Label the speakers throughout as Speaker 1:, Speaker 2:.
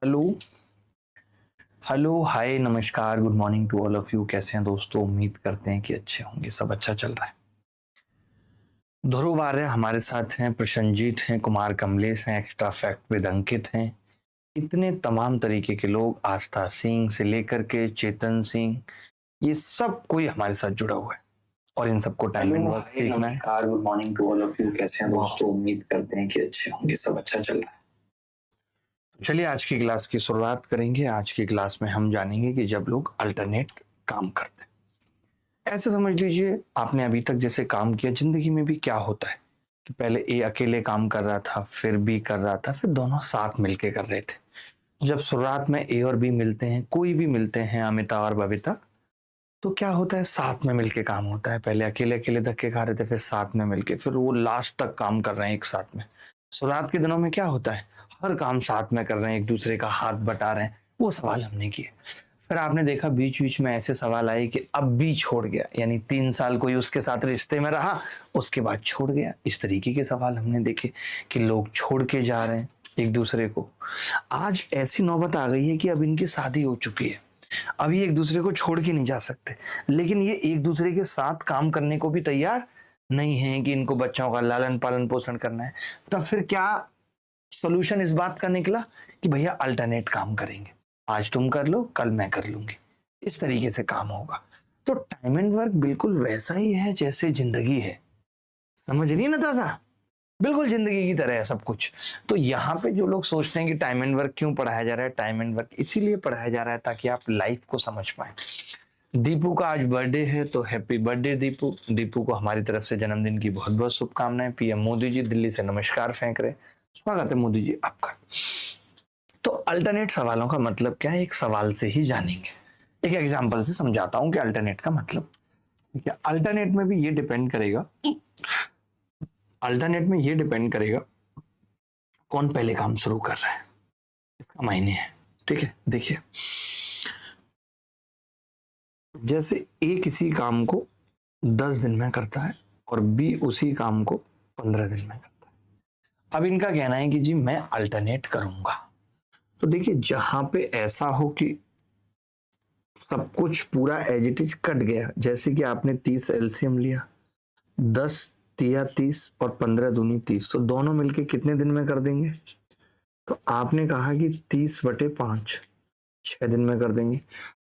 Speaker 1: Hello. Hello, hi, नमस्कार, good morning to all of you. कैसे हैं दोस्तों? उम्मीद करते हैं कि अच्छे होंगे। सब अच्छा चल रहा है। ध्रुव आर्य हमारे साथ हैं, प्रसन्नजीत हैं, कुमार कमलेश हैं, एक्स्ट्रा फैक्ट विद अंकित हैं। इतने तमाम तरीके के लोग, आस्था सिंह से लेकर के चेतन सिंह, ये सब कोई हमारे साथ जुड़ा हुआ है और इन सबको टाइम एंड वर्क सीखना है। नमस्कार, good morning to all of you. कैसे हैं दोस्तों? उम्मीद करते हैं कि अच्छे होंगे। सब अच्छा चल रहा है। चलिए आज की क्लास की शुरुआत करेंगे। आज की क्लास में हम जानेंगे कि जब लोग अल्टरनेट काम करते हैं, ऐसे समझ लीजिए आपने अभी तक जैसे काम किया, जिंदगी में भी क्या होता है कि पहले ए अकेले काम कर रहा था, फिर बी कर रहा था, फिर दोनों साथ मिलके कर रहे थे। जब शुरुआत में ए और बी मिलते हैं, कोई भी मिलते हैं, अमिता और बबीता, तो क्या होता है? साथ में मिलके काम होता है। पहले अकेले अकेले धक्के खा रहे थे, फिर साथ में मिलके, फिर वो लास्ट तक काम कर रहे हैं एक साथ में। शुरुआत के दिनों में क्या होता है? हर काम साथ में कर रहे हैं, एक दूसरे का हाथ बटा रहे हैं। वो सवाल हमने किए। फिर आपने देखा बीच बीच में ऐसे सवाल आए कि अब भी छोड़ गया, यानी 3 साल कोई उसके साथ रिश्ते में रहा, उसके बाद छोड़ गया। इस तरीके के सवाल हमने देखे कि लोग छोड़ के जा रहे हैं एक दूसरे को। आज ऐसी नौबत आ गई है कि अब इनकी शादी हो चुकी है, अब ये एक दूसरे को छोड़ के नहीं जा सकते, लेकिन ये एक दूसरे के साथ काम करने को भी तैयार नहीं है कि इनको बच्चों का लालन पालन पोषण करना है। तब फिर क्या सोल्यूशन इस बात का निकला कि भैया अल्टरनेट काम करेंगे, आज तुम कर लो, कल मैं कर लूंगी। इस तरीके से काम होगा। तो टाइम एंड वर्क बिल्कुल वैसा ही है जैसे जिंदगी है। समझ रही है ना दादा? बिल्कुल जिंदगी की तरह है सब कुछ। तो यहाँ पे जो लोग सोचते हैं कि टाइम एंड वर्क क्यों पढ़ाया जा रहा है, टाइम एंड वर्क इसीलिए पढ़ाया जा रहा है ताकि आप लाइफ को समझ पाए। दीपू का आज बर्थडे है, तो हैप्पी बर्थडे दीपू। दीपू को हमारी तरफ से जन्मदिन की बहुत बहुत शुभकामनाएं। पीएम मोदी जी दिल्ली से नमस्कार फेंक रहे। स्वागत है मोदी जी आपका। तो अल्टरनेट सवालों का मतलब क्या है, एक सवाल से ही जानेंगे। एक एग्जांपल से समझाता हूं कि अल्टरनेट का मतलब क्या। अल्टरनेट में भी ये डिपेंड करेगा, अल्टरनेट में ये डिपेंड करेगा कौन पहले काम शुरू कर रहा है, इसका मायने है। ठीक है, देखिए जैसे ए किसी काम को 10 दिन में करता है और बी उसी काम को 15 दिन में करता है। अब इनका कहना है कि जी मैं अल्टरनेट करूंगा। तो देखिए जहां पे ऐसा हो कि सब कुछ पूरा एज इट इज कट गया, जैसे कि आपने 30 एलसीएम लिया, 10 तिया 30 और 15 दूनी 30, तो दोनों मिलके कितने दिन में कर देंगे? तो आपने कहा कि 30/5 6 दिन में कर देंगे।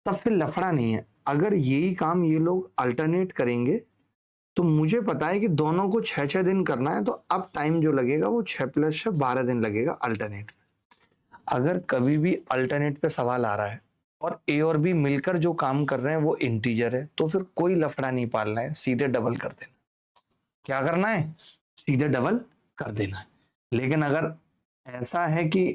Speaker 1: तब फिर लफड़ा नहीं है। अगर यही काम ये लोग अल्टरनेट करेंगे तो मुझे पता है कि दोनों को 6 6 दिन करना है, तो अब टाइम जो लगेगा वो 6 + 6 12 दिन लगेगा अल्टरनेट। अगर कभी भी अल्टरनेट पे सवाल आ रहा है और ए और बी मिलकर जो काम कर रहे हैं वो इंटीजर है, तो फिर कोई लफड़ा नहीं पालना है, सीधे डबल कर देना। क्या करना है? सीधे डबल कर देना है। लेकिन अगर ऐसा है कि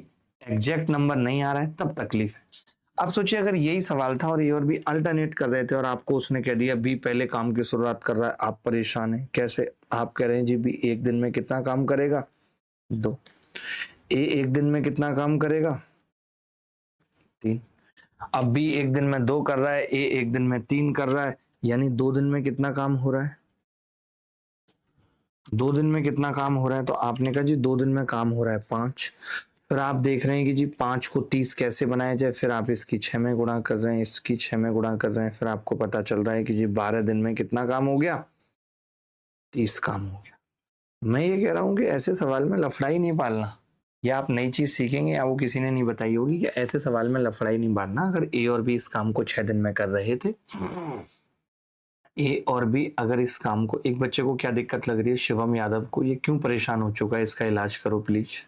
Speaker 1: एग्जैक्ट नंबर नहीं आ रहा है, तब तकलीफ है। अब सोचिए अगर यही सवाल था और ये और भी अल्टरनेट कर रहे थे और आपको उसने कह दिया बी पहले काम की शुरुआत कर रहा है, आप परेशान हैं। कैसे? आप कह रहे हैं जी बी एक दिन में कितना काम करेगा? 2। ए एक दिन में कितना काम करेगा? 3। अब बी एक दिन में 2 कर रहा है, ए एक दिन में 3 कर रहा है, यानी 2 दिन में कितना काम हो रहा है? 2 दिन में कितना काम हो रहा है? तो आपने कहा जी 2 दिन में काम हो रहा है 5। फिर आप देख रहे हैं कि जी 5 को 30 कैसे बनाया जाए, फिर आप इसकी 6 में गुणा कर रहे हैं, इसकी 6 में गुणा कर रहे हैं, फिर आपको पता चल रहा है कि जी 12 दिन में कितना काम हो गया? 30 काम हो गया। मैं ये कह रहा हूं कि ऐसे सवाल में लफड़ा ही नहीं पालना। या आप नई चीज सीखेंगे या वो किसी ने नहीं बताई होगी कि ऐसे सवाल में लफड़ा ही नहीं पालना। अगर ए और बी इस काम को 6 दिन में कर रहे थे, ए और बी अगर इस काम को, एक बच्चे को क्या दिक्कत लग रही है, शिवम यादव को, ये क्यों परेशान हो चुका है, इसका इलाज करो प्लीज।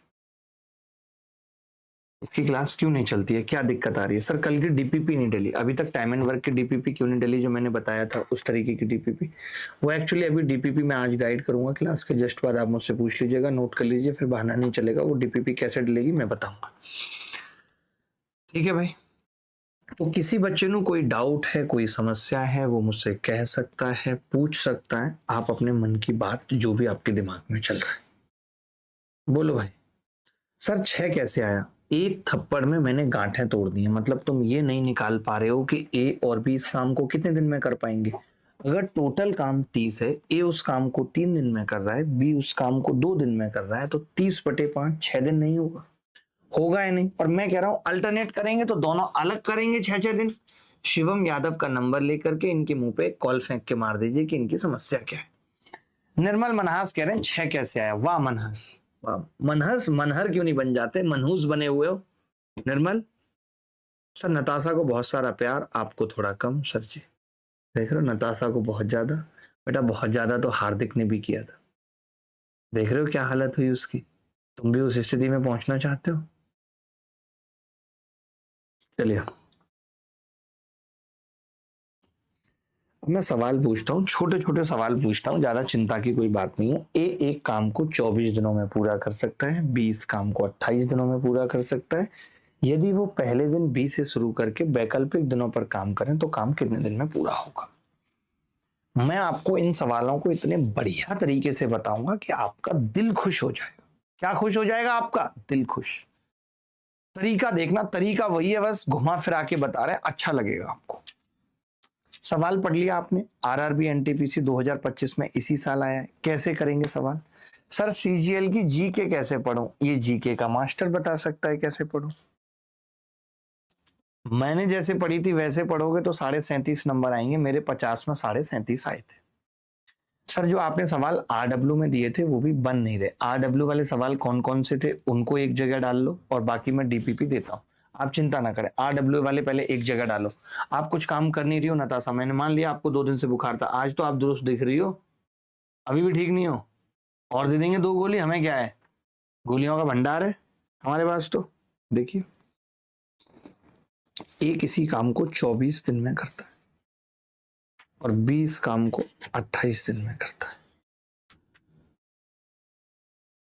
Speaker 1: इसकी क्लास क्यों नहीं चलती है, क्या दिक्कत आ रही है? सर कल की डीपीपी नहीं डली, अभी तक टाइम एंड वर्क की डीपीपी क्यों नहीं डली? जो मैंने बताया था उस तरीके की डीपीपी, वो एक्चुअली अभी डीपीपी मैं आज गाइड करूंगा क्लास के जस्ट बाद। आप मुझसे पूछ लीजिएगा, नोट कर लीजिए, फिर बहाना नहीं चलेगा। वो डीपीपी कैसे डलेगी मैं बताऊंगा। ठीक है भाई। तो किसी बच्चे को कोई डाउट है, कोई समस्या है, वो मुझसे कह सकता है, पूछ सकता है। आप अपने मन की बात जो भी आपके दिमाग में चल रहा है बोलो भाई। सर 6 कैसे आया? एक थप्पड़ में मैंने गांठें तोड़ दी हैं। मतलब तुम ये नहीं निकाल पा रहे हो कि ए और बी इस काम को कितने दिन में कर पाएंगे। अगर टोटल काम 30 है, ए उस काम को 3 दिन में कर रहा है, बी उस काम को 2 दिन में कर रहा है, तो 30/5 6 दिन नहीं होगा, होगा ही नहीं। और मैं कह रहा हूं अल्टरनेट करेंगे तो दोनों अलग करेंगे 6-6 दिन। शिवम यादव का नंबर लेकर के इनके मुंह पे कॉल फेंक के मार दीजिए कि इनकी समस्या क्या है। निर्मल मनहास कह रहे हैं 6 कैसे आया। वाह मनहस, वाह मनहस, मनहर क्यों नहीं बन जाते, मनहूस बने हुए हो निर्मल। सर नताशा को बहुत सारा प्यार, आपको थोड़ा कम सर जी। देख रहे हो नताशा को बहुत ज्यादा, बेटा बहुत ज्यादा तो हार्दिक ने भी किया था। देख रहे हो क्या हालत हुई उसकी। तुम भी उस स्थिति में पहुंचना चाहते हो। चलिए अब मैं सवाल पूछता हूँ, छोटे छोटे सवाल पूछता हूँ, ज्यादा चिंता की कोई बात नहीं है। ए एक काम को 24 दिनों में पूरा कर सकता है, बी इस काम को 28 दिनों में पूरा कर सकता है। यदि वो पहले दिन बी से शुरू करके वैकल्पिक दिनों पर काम करें तो काम कितने दिन में पूरा होगा। मैं आपको इन सवालों को इतने बढ़िया तरीके से बताऊंगा कि आपका दिल खुश हो जाएगा। क्या खुश हो जाएगा आपका दिल खुश। तरीका देखना, तरीका वही है, बस घुमा फिरा के बता रहे हैं, अच्छा लगेगा आपको। सवाल पढ़ लिया आपने, आरआरबी एनटीपीसी 2025 में इसी साल आया है। कैसे करेंगे सवाल। सर सीजीएल की जीके कैसे पढूं, ये जीके का मास्टर बता सकता है कैसे पढूं। मैंने जैसे पढ़ी थी वैसे पढ़ोगे तो 37.5 नंबर आएंगे, मेरे 50 में 37.5 आए थे। सर जो आपने सवाल आरडब्ल्यू में दिए थे वो भी बन नहीं रहे। आरडब्ल्यू वाले सवाल कौन कौन से थे उनको एक जगह डाल लो और बाकी मैं डीपीपी देता हूँ, आप चिंता ना करें। आरडब्ल्यू वाले पहले एक जगह डालो। आप कुछ काम कर नहीं रही हो नताशा, मैंने मान लिया आपको 2 दिन से बुखार था, आज तो आप दुरुस्त दिख रही हो, अभी भी ठीक नहीं हो। और दे देंगे 2 गोली, हमें क्या है, गोलियों का भंडार है हमारे पास। तो देखिए एक इसी काम को 24 दिन में करता है और 20 काम को 28 दिन में करता है।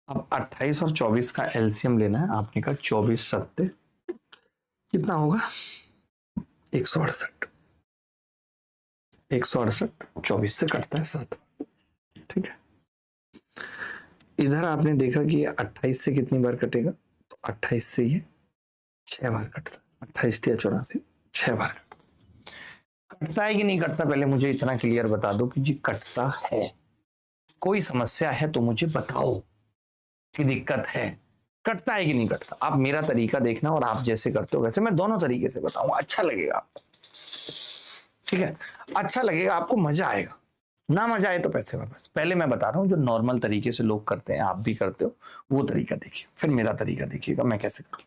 Speaker 1: अब 28 और 24 का एलसीएम लेना है। आपने कहा 24 सत्ते कितना होगा 168। 168 24 से कटता है 7, ठीक है। इधर आपने देखा कि 28 से कितनी बार कटेगा, तो 28 से ये 6 बार कटता है। 28 या 84 6 बार कटता है कि नहीं कटता। पहले मुझे इतना क्लियर बता दो कि जी कटता है। कोई समस्या है तो मुझे बताओ कि दिक्कत है, कटता है कि नहीं कटता। आप मेरा तरीका देखना और आप जैसे करते हो वैसे मैं दोनों तरीके से बताऊंगा, अच्छा लगेगा आपको, ठीक है। अच्छा लगेगा आपको, मजा आएगा। ना मजा आए तो पैसे वापस। पहले मैं बता रहा हूँ जो नॉर्मल तरीके से लोग करते हैं, आप भी करते हो, वो तरीका देखिए, फिर मेरा तरीका देखिएगा मैं कैसे करूँ।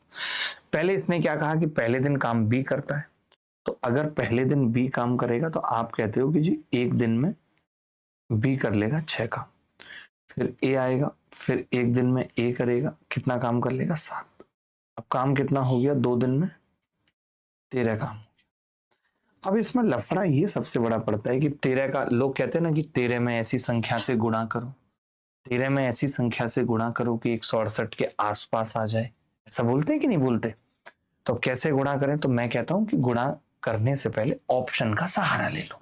Speaker 1: पहले इसने क्या कहा कि पहले दिन काम बी करता है, तो अगर पहले दिन बी काम करेगा तो आप कहते हो कि जी एक दिन में बी कर लेगा 6 काम, फिर ए आएगा, फिर एक दिन में ए करेगा, कितना काम कर लेगा 7। अब काम कितना हो गया 2 दिन में 13 काम। अब इसमें लफड़ा ये सबसे बड़ा पड़ता है कि 13 का, लोग कहते हैं ना कि 13 में ऐसी संख्या से गुणा करो, 13 में ऐसी संख्या से गुणा करो कि 168 के आसपास आ जाए, ऐसा बोलते हैं कि नहीं बोलते। तो कैसे गुणा करें, तो मैं कहता हूं कि गुणा करने से पहले ऑप्शन का सहारा ले लो।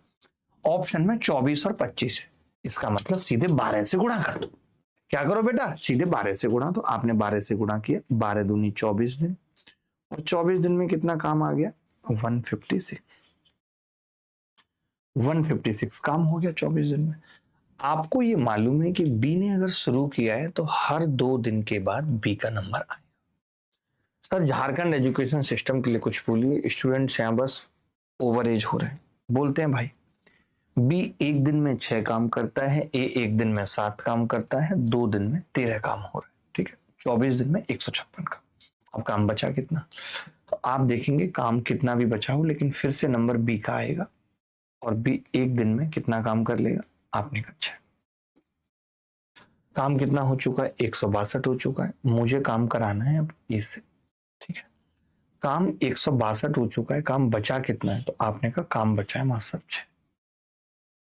Speaker 1: ऑप्शन में 24 और 25 है, इसका मतलब सीधे 12 से गुणा कर दो। क्या करो बेटा, सीधे 12 से गुणा। तो आपने 12 से गुणा किया, 12 दूनी 24 दिन, और 24 दिन में कितना काम आ गया 156। 156 काम हो गया 24 दिन में। आपको ये मालूम है कि बी ने अगर शुरू किया है तो हर 2 दिन के बाद बी का नंबर आएगा। सर झारखंड एजुकेशन सिस्टम के लिए कुछ बोलिए, स्टूडेंट्स यहाँ बस ओवर एज हो रहे हैं। बोलते हैं भाई बी एक दिन में 6 काम करता है, ए एक दिन में 7 काम करता है, 2 दिन में 13 काम हो रहा है, ठीक है। 24 दिन में 156 काम। अब काम बचा कितना, तो आप देखेंगे काम कितना भी बचा हो लेकिन फिर से नंबर बी का आएगा, और बी एक दिन में कितना काम कर लेगा, आपने कहा 6। काम कितना हो चुका है 162 हो चुका है, मुझे काम कराना है अब इससे, ठीक है। काम 162 हो चुका है, काम बचा कितना है, तो आपने कहा काम बचा है मास्टर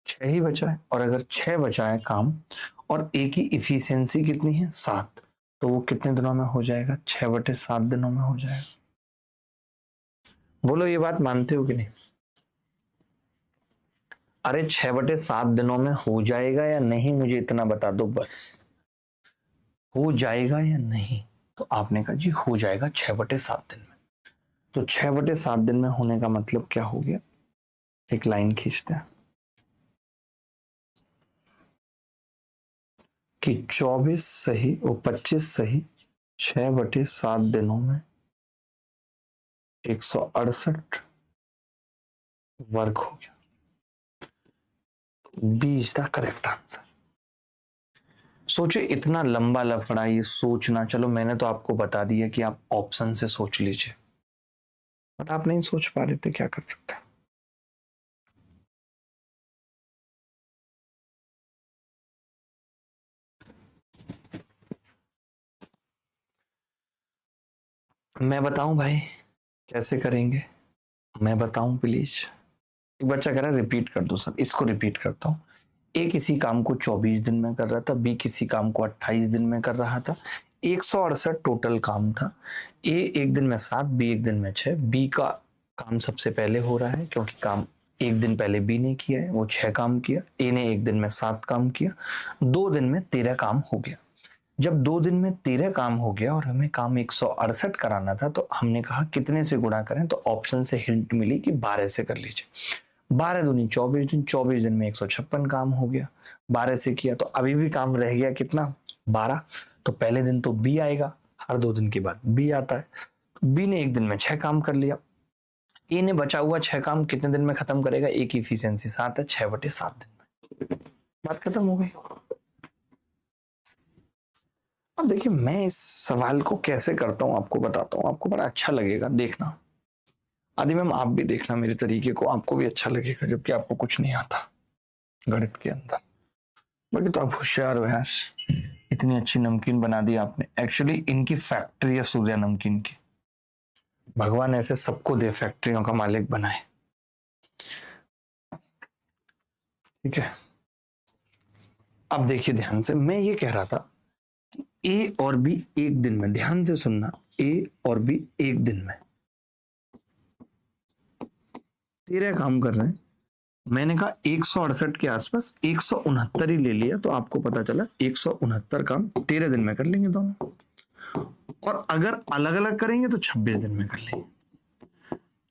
Speaker 1: 6 ही बचा है। और अगर 6 बचा है काम और ए की इफिशियंसी कितनी है 7, तो वो कितने दिनों में हो जाएगा 6/7 दिनों में हो जाएगा। बोलो ये बात मानते हो कि नहीं। अरे 6/7 दिनों में हो जाएगा या नहीं, मुझे इतना बता दो बस, हो जाएगा या नहीं। तो आपने कहा जी हो जाएगा 6/7 दिन में। तो 6/7 दिन में होने का मतलब क्या हो गया, एक लाइन खींचते हैं कि 24 सही और 25 सही 6/7 दिनों में 168 वर्ग हो गया। B is the correct answer. सोचिए इतना लंबा लफड़ा ये सोचना, चलो मैंने तो आपको बता दिया कि आप ऑप्शन से सोच लीजिए, बट आप नहीं सोच पा रहे थे, क्या कर सकते हैं। मैं बताऊं भाई कैसे करेंगे? मैं बताऊं प्लीज। एक बच्चा कह रहा है रिपीट कर दो सर, इसको रिपीट करता हूँ। ए किसी काम को 24 दिन में कर रहा था, बी किसी काम को 28 दिन में कर रहा था। 168 टोटल काम था। ए एक दिन में 7, बी एक दिन में 6। बी का काम सबसे पहले हो रहा है क्योंकि काम एक दिन पहले बी ने किया है, वो 6 काम किया। ए ने एक दिन में 7 काम किया, 2 दिन में 13 काम हो गया। जब 2 दिन में 13 काम हो गया और हमें काम 168 कराना था, तो हमने कहा कितने से गुणा करें, तो ऑप्शन से हिंट मिली कि 12 से कर लीजिए। 12 दूनी 24 दिन, 24 दिन में 156 काम हो गया। 12 से किया तो अभी भी काम रह गया कितना, 12। तो पहले दिन तो बी आएगा, हर 2 दिन के बाद बी आता है। बी ने एक दिन में 6 काम कर लिया। ए ने बचा हुआ 6 काम कितने दिन में खत्म करेगा? ए की इफिशियंसी 7 है, 6/7 दिन में बात खत्म हो गई। अब देखिए मैं इस सवाल को कैसे करता हूं आपको बताता हूं, आपको बड़ा अच्छा लगेगा, देखना। आदि मैम आप भी देखना मेरे तरीके को, आपको भी अच्छा लगेगा, जबकि आपको कुछ नहीं आता गणित के अंदर। बाकी तो आप होशियार हो यार, इतनी अच्छी नमकीन बना दी आपने। एक्चुअली इनकी फैक्ट्री है सूर्या नमकीन की, भगवान ऐसे सबको दे फैक्ट्रियों का मालिक बनाए। ठीक है, अब देखिए ध्यान से, मैं ये कह रहा था ए और बी एक दिन में, ध्यान से सुनना, ए और बी एक दिन में 13 काम कर रहे हैं। मैंने कहा 168 के आसपास 169 ही ले लिया, तो आपको पता चला 169 काम 13 दिन में कर लेंगे दोनों। और अगर अलग अलग करेंगे तो 26 दिन में कर लेंगे।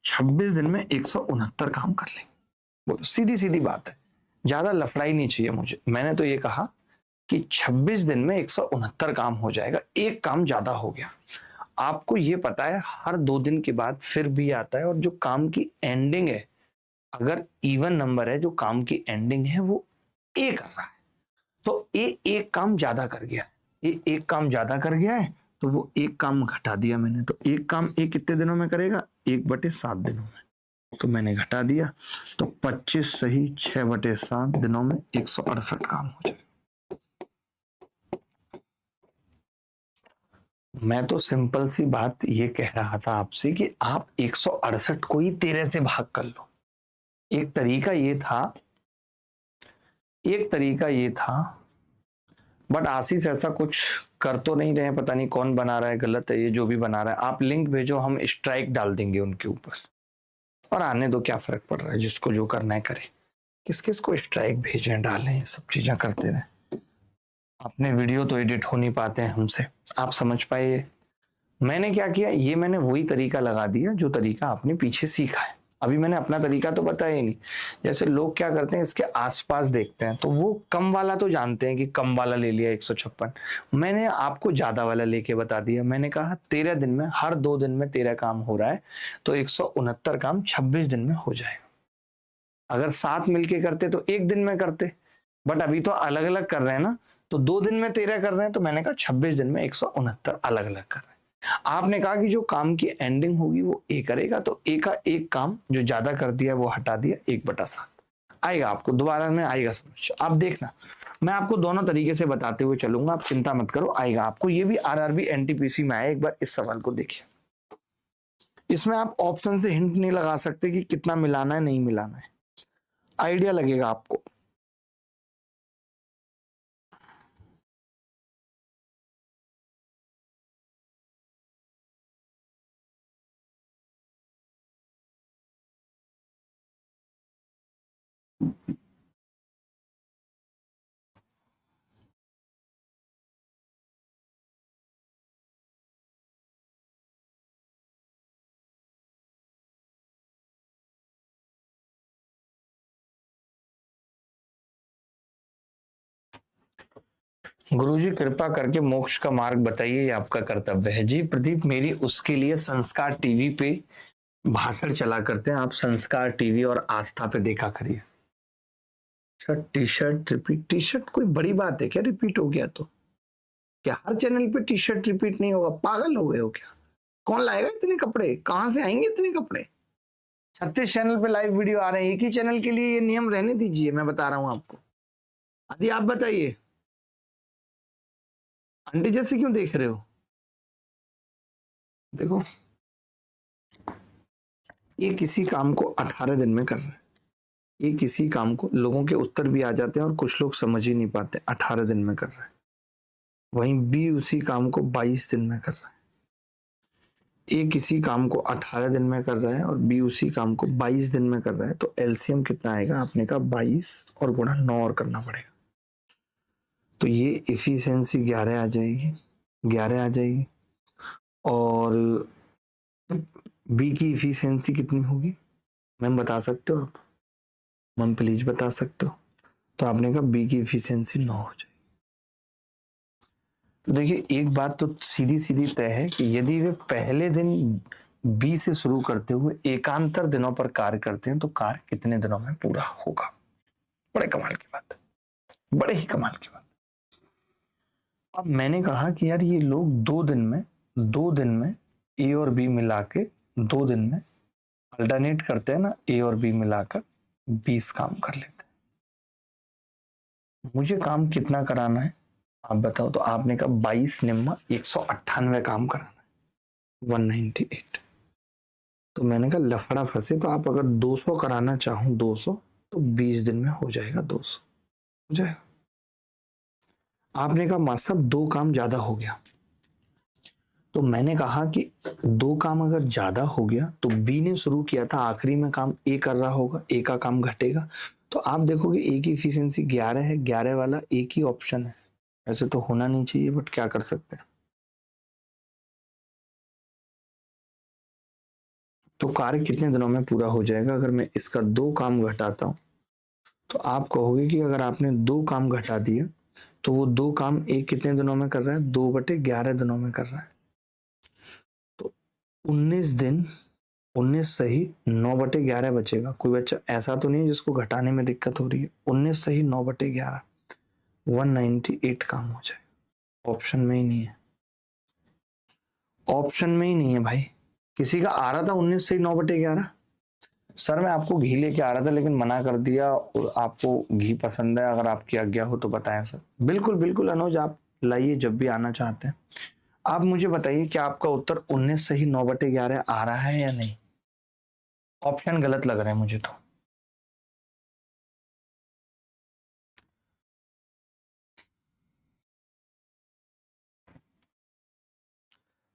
Speaker 1: 26 दिन में 169 काम कर लेंगे। बोलो, सीधी सीधी बात है, ज्यादा लफड़ाई नहीं चाहिए मुझे। मैंने तो ये कहा कि 26 दिन में 169 काम हो जाएगा, एक काम ज्यादा हो गया। आपको ये पता है हर 2 दिन के बाद फिर भी आता है, और जो काम की एंडिंग है, अगर इवन नंबर है, जो काम की एंडिंग है वो ए कर रहा है, तो ए एक काम ज्यादा कर गया है। ए एक काम ज्यादा कर गया है, तो वो एक काम घटा दिया मैंने। तो एक काम ए कितने दिनों में करेगा? 1/7 दिनों में, तो मैंने घटा दिया। तो 25 सही 6/7 दिनों में 168 काम हो जाए। मैं तो सिंपल सी बात ये कह रहा था आपसे कि आप 168 को ही 13 से भाग कर लो। एक तरीका ये था, एक तरीका ये था, बट आशीष ऐसा कुछ कर तो नहीं रहे, पता नहीं कौन बना रहा है, गलत है ये जो भी बना रहा है। आप लिंक भेजो, हम स्ट्राइक डाल देंगे उनके ऊपर, और आने दो, क्या फर्क पड़ रहा है, जिसको जो करना है करे। किस किस को स्ट्राइक भेजें, डालें, सब चीजें करते रहे। अपने वीडियो तो एडिट हो नहीं पाते हैं हमसे, आप समझ पाए। मैंने क्या किया, ये मैंने वही तरीका लगा दिया जो तरीका आपने पीछे सीखा है। अभी मैंने अपना तरीका तो बताया ही नहीं। जैसे लोग क्या करते हैं, इसके आसपास देखते हैं, तो वो कम वाला तो जानते हैं कि कम वाला ले लिया 156। मैंने आपको ज्यादा वाला लेके बता दिया। मैंने कहा 13 दिन में, हर 2 दिन में 13 काम हो रहा है, तो 169 काम 26 दिन में हो जाएगा। अगर 7 मिलके करते तो एक दिन में करते, बट अभी तो अलग अलग कर रहे हैं ना, तो 2 दिन में 13 कर रहे हैं, तो मैंने कहा 26 दिन में 169 अलग अलग कर रहे हैं। आपने कहा कि जो काम की एंडिंग होगी वो ए करेगा, तो ए का एक काम जो ज्यादा कर दिया वो हटा दिया, 1/7 आएगा। आपको दोबारा में आएगा समझ, आप देखना। मैं आपको दोनों तरीके से बताते हुए चलूंगा, आप चिंता मत करो, आएगा आपको। ये भी आरआरबी एनटीपीसी में आया, एक बार इस सवाल को देखिए। इसमें आप ऑप्शन से हिंट नहीं लगा सकते कि कितना मिलाना है नहीं मिलाना है, आइडिया लगेगा आपको। गुरुजी कृपा करके मोक्ष का मार्ग बताइए, ये आपका कर्तव्य है। जी प्रदीप, मेरी उसके लिए संस्कार टीवी पे भाषण चला करते हैं, आप संस्कार टीवी और आस्था पे देखा करिए। T shirt repeat, T shirt कोई बड़ी बात है क्या रिपीट हो गया तो? क्या हर चैनल पे टी शर्ट रिपीट नहीं होगा? पागल हो गए हो क्या? कौन लाएगा इतने कपड़े? कहां से आएंगे इतने कपड़े? 36 चैनल पे लाइव वीडियो आ रहे हैं, एक ही चैनल के लिए ये नियम रहने दीजिए, मैं बता रहा हूं आपको। आदि आप बताइए, आंटी जैसे क्यों देख रहे हो? देखो, ये किसी काम को 18 दिन में कर रहा है, ये किसी काम को, लोगों के उत्तर भी आ जाते हैं और कुछ लोग समझ ही नहीं पाते, 18 दिन में कर रहा है। वहीं बी उसी काम को 22 दिन में कर रहा है। ए किसी काम को 18 दिन में कर रहा है और बी उसी काम को 22 दिन में कर रहा है, तो एलसीएम कितना आएगा? आपने कहा 22 और गुणा 9 और करना पड़ेगा, तो ये इफिशियंसी 11 आ जाएगी, 11 आ जाएगी। और बी की इफिशियंसी कितनी होगी मैम, बता सकते हो आप? मैम प्लीज बता सकते हो? तो आपने कहा बी की इफिशियंसी 9 हो जाएगी। तो देखिए, एक बात तो सीधी सीधी तय है कि यदि वे पहले दिन बी से शुरू करते हुए एकांतर दिनों पर कार्य करते हैं तो कार्य कितने दिनों में पूरा होगा? बड़े कमाल की बात है, बड़े ही कमाल की बात। अब मैंने कहा कि यार ये लोग 2 दिन में ए और बी मिला के 2 दिन में अल्टरनेट करते हैं ना, ए और बी मिलाकर 20 काम कर लेते हैं। मुझे काम कितना कराना है आप बताओ? तो आपने कहा 22 निम्मा 198 काम कराना है, 198। तो मैंने कहा लफड़ा फंसे, तो आप अगर 200 कराना चाहो 200, तो 20 दिन में हो जाएगा 200, हो जाएगा। आपने कहा मां साहब 2 काम ज्यादा हो गया, तो मैंने कहा कि 2 काम अगर ज्यादा हो गया तो बी ने शुरू किया था, आखिरी में काम ए कर रहा होगा, ए का काम घटेगा, तो आप देखोगे ए की इफिशियंसी 11 है, 11 वाला एक ही ऑप्शन है। ऐसे तो होना नहीं चाहिए, बट क्या कर सकते हैं। तो कार्य कितने दिनों में पूरा हो जाएगा? अगर मैं इसका 2 काम घटाता हूं, तो आप कहोगे कि अगर आपने 2 काम घटा दिया तो वो 2 काम एक कितने दिनों में कर रहा है? 2/11 दिनों में कर रहा है। तो 19 दिन, 19 सही 9/11 बचेगा। कोई बच्चा ऐसा तो नहीं जिसको घटाने में दिक्कत हो रही है? 19 सही 9/11, 198 काम हो जाए। ऑप्शन में ही नहीं है, ऑप्शन में ही नहीं है भाई। किसी का आ रहा था 19 सही 9/11, सर मैं आपको घी लेके आ रहा था लेकिन मना कर दिया, और आपको घी पसंद है, अगर आपकी आज्ञा हो तो बताएं सर। बिल्कुल बिल्कुल अनुज, आप लाइए जब भी आना चाहते हैं। आप मुझे बताइए क्या आपका उत्तर 19 सही 9/11 आ रहा है या नहीं? ऑप्शन गलत लग रहे हैं मुझे तो।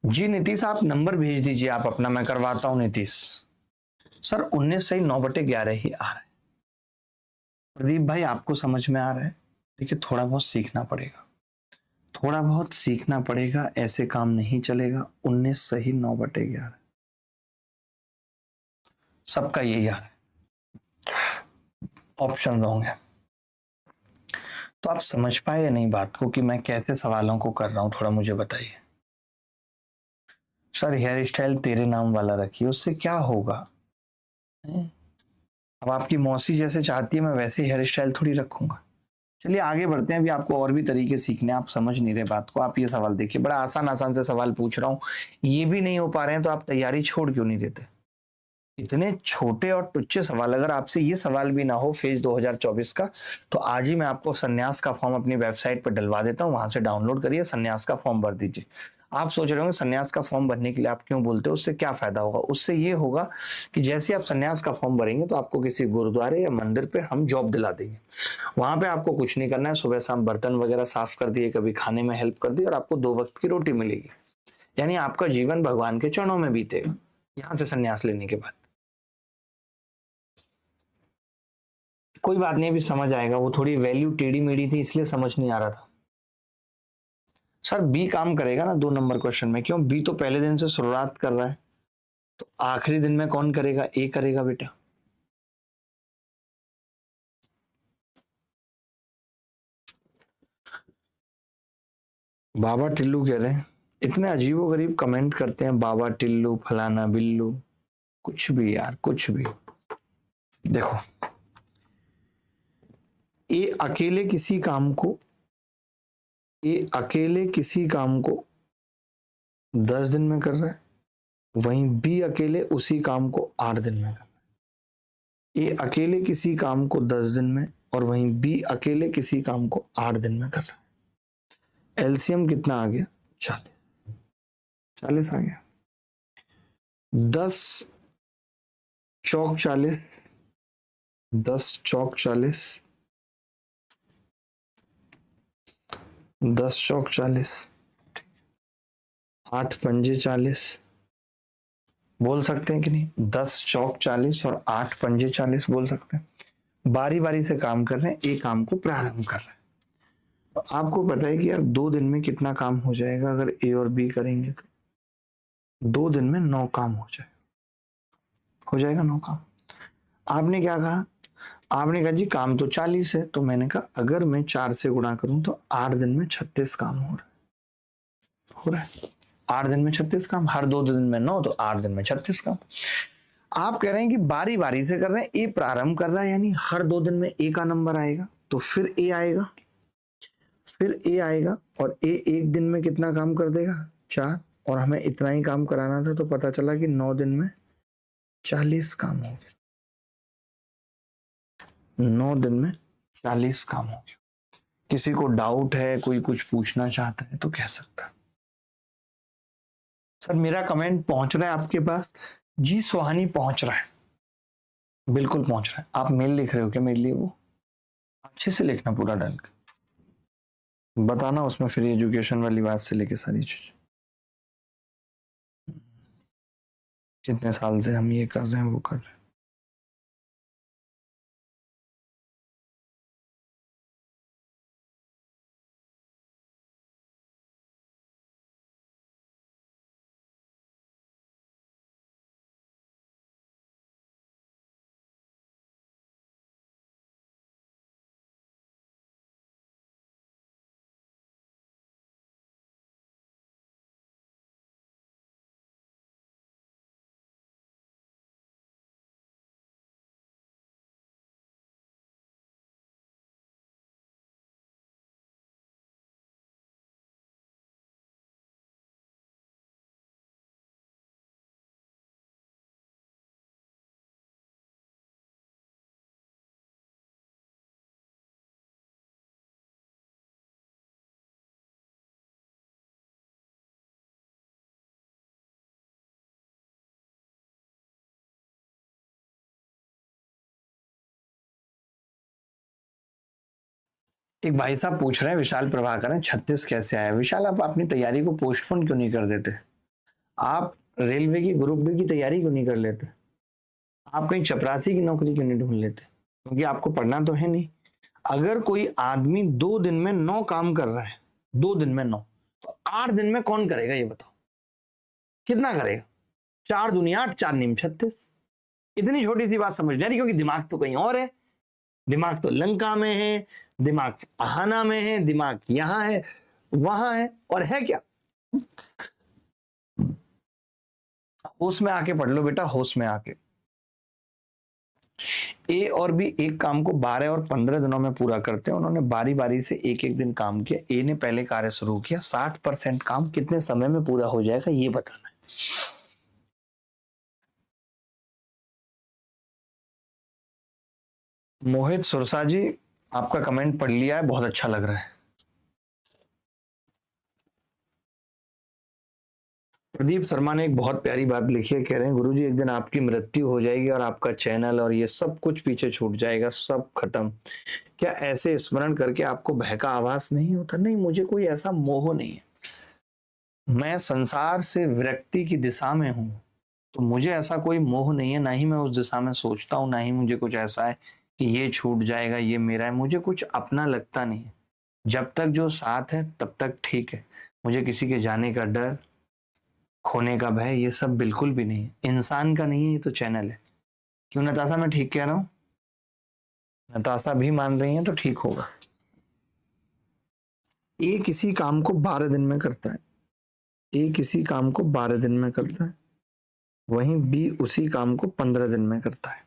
Speaker 1: जी नीतीश, आप नंबर भेज दीजिए आप अपना, मैं करवाता हूं नीतीश। सर 19 सही 9/11 ही आ रहा है। प्रदीप भाई आपको समझ में आ रहा है? देखिए थोड़ा बहुत सीखना पड़ेगा, थोड़ा बहुत सीखना पड़ेगा, ऐसे काम नहीं चलेगा। 19 सही 9/11 सबका यही आ रहा है, ऑप्शन रॉन्ग है। तो आप समझ पाए या नहीं बात को कि मैं कैसे सवालों को कर रहा हूं? थोड़ा मुझे बताइए। सर हेयर स्टाइल तेरे नाम वाला रखिए, उससे क्या होगा? अब आपकी मौसी जैसे चाहती है मैं वैसे हेयर स्टाइल थोड़ी रखूंगा। चलिए आगे बढ़ते हैं, अभी आपको और भी तरीके सीखने, आप समझ नहीं रहे बात को। आप ये सवाल देखिए, बड़ा आसान आसान से सवाल पूछ रहा हूँ, ये भी नहीं हो पा रहे हैं तो आप तैयारी छोड़ क्यों नहीं देते? इतने छोटे और टुच्चे सवाल, अगर आपसे ये सवाल भी ना हो फेज 2024 का, तो आज ही मैं आपको संन्यास का फॉर्म अपनी वेबसाइट पर डलवा देता हूँ, वहां से डाउनलोड करिए, संन्यास का फॉर्म भर दीजिए। आप सोच रहे होंगे संन्यास का फॉर्म भरने के लिए आप क्यों बोलते हो, उससे क्या फायदा होगा? उससे ये होगा कि जैसे आप संन्यास का फॉर्म भरेंगे तो आपको किसी गुरुद्वारे या मंदिर पे हम जॉब दिला देंगे। वहां पे आपको कुछ नहीं करना है, सुबह शाम बर्तन वगैरह साफ कर दिए, कभी खाने में हेल्प कर दी, और आपको 2 वक्त की रोटी मिलेगी। यानी आपका जीवन भगवान के चरणों में बीतेगा यहाँ से संन्यास लेने के बाद। कोई बात नहीं, अभी समझ आएगा, वो थोड़ी वैल्यू टेढ़ी मेढ़ी थी इसलिए समझ नहीं आ रहा था। सर बी काम करेगा ना 2 नंबर क्वेश्चन में? क्यों? बी तो पहले दिन से शुरुआत कर रहा है, तो आखिरी दिन में कौन करेगा? ए करेगा बेटा। बाबा टिल्लू कह रहे हैं, इतने अजीबो गरीब कमेंट करते हैं, बाबा टिल्लू फलाना बिल्लू, कुछ भी यार कुछ भी। देखो ये अकेले किसी काम को, ये अकेले किसी काम को 10 दिन में कर रहा है, वहीं बी अकेले उसी काम को 8 दिन में कर रहा है। ये अकेले किसी काम को 10 दिन में और वहीं बी अकेले किसी काम को 8 दिन में कर रहा है। एलसीएम कितना आ गया? 40 आ गया। 10 चौक 40, 10 चौक 40, 10 चौक 40, 8 पंजे 40, बोल सकते हैं कि नहीं? 10 चौक 40 और 8 पंजे 40 बोल सकते हैं। बारी बारी से काम कर रहे हैं, एक काम को प्रारंभ कर रहे हैं। तो आपको पता है कि यार 2 दिन में कितना काम हो जाएगा अगर ए और बी करेंगे तो? 2 दिन में 9 काम हो जाएगा 9 काम। आपने क्या कहा? आपने कहा जी काम तो 40 है, तो मैंने कहा अगर मैं 4 से गुणा करूं तो 8 दिन में 36 काम हो रहा है। 8 दिन में 36 काम, हर 2 दिन में 9, तो 8 दिन में 36 काम। आप कह रहे हैं कि बारी बारी से कर रहे हैं, ए प्रारंभ कर रहा है, यानी हर 2 दिन में ए का नंबर आएगा, तो फिर ए आएगा, और ए एक दिन में कितना काम कर देगा? 4, और हमें इतना ही काम कराना था, तो पता चला कि 9 दिन में 40 काम हो गया। 9 दिन में 40 काम हो गया। किसी को डाउट है, कोई कुछ पूछना चाहता है तो कह सकता है। सर मेरा कमेंट पहुंच रहा है आपके पास? जी सुहानी पहुंच रहा है, बिल्कुल पहुंच रहा है। आप मेल लिख रहे हो क्या मेरे लिए? वो अच्छे से लिखना, पूरा डाल के बताना, उसमें फ्री एजुकेशन वाली बात से लेके सारी चीज। कितने साल से हम ये कर रहे हैं, वो कर रहे हैं। एक भाई साहब पूछ रहे हैं, विशाल प्रभाकर है, 36 कैसे आया? विशाल आप अपनी तैयारी को पोस्टपोन क्यों नहीं कर देते? आप रेलवे की ग्रुप बी की तैयारी क्यों नहीं कर लेते? आप कहीं चपरासी की नौकरी क्यों नहीं ढूंढ लेते? क्योंकि आपको पढ़ना तो है नहीं। अगर कोई आदमी 2 दिन में 9 काम कर रहा है, 2 दिन में 9, तो 8 दिन में कौन करेगा ये बताओ? कितना करेगा? 4 दुनिया 8, 4 नीम 36। इतनी छोटी सी बात समझ नहीं, क्योंकि दिमाग तो कहीं और है। दिमाग तो लंका में है, दिमाग आहाना में है, दिमाग यहां है, वहां है, और है क्या? होश में आके पढ़ लो बेटा, होश में आके। ए और बी एक काम को 12 और 15 दिनों में पूरा करते हैं। उन्होंने बारी बारी से एक एक दिन काम किया। ए ने पहले कार्य शुरू किया, 60% काम कितने समय में पूरा हो जाएगा ये बताना है। मोहित सुरसा जी, आपका कमेंट पढ़ लिया है, बहुत अच्छा लग रहा है। प्रदीप शर्मा ने एक बहुत प्यारी बात लिखी है, कह रहे हैं गुरुजी एक दिन आपकी मृत्यु हो जाएगी और आपका चैनल और ये सब कुछ पीछे छूट जाएगा, सब खत्म। क्या ऐसे स्मरण करके आपको भय का आभास नहीं होता? नहीं, मुझे कोई ऐसा मोह नहीं है। मैं संसार से विरक्ति की दिशा में हूं, तो मुझे ऐसा कोई मोह नहीं है, ना ही मैं उस दिशा में सोचता हूं, ना ही मुझे कुछ ऐसा है कि ये छूट जाएगा, ये मेरा है। मुझे कुछ अपना लगता नहीं है। जब तक जो साथ है तब तक ठीक है। मुझे किसी के जाने का डर, खोने का भय, ये सब बिल्कुल भी नहीं है। इंसान का नहीं है, ये तो चैनल है। क्यों नताशा, मैं ठीक कह रहा हूं? नताशा भी मान रही है तो ठीक होगा। ए किसी काम को 12 दिन में करता है, ए किसी काम को 12 दिन में करता है, वहीं बी उसी काम को 15 दिन में करता है।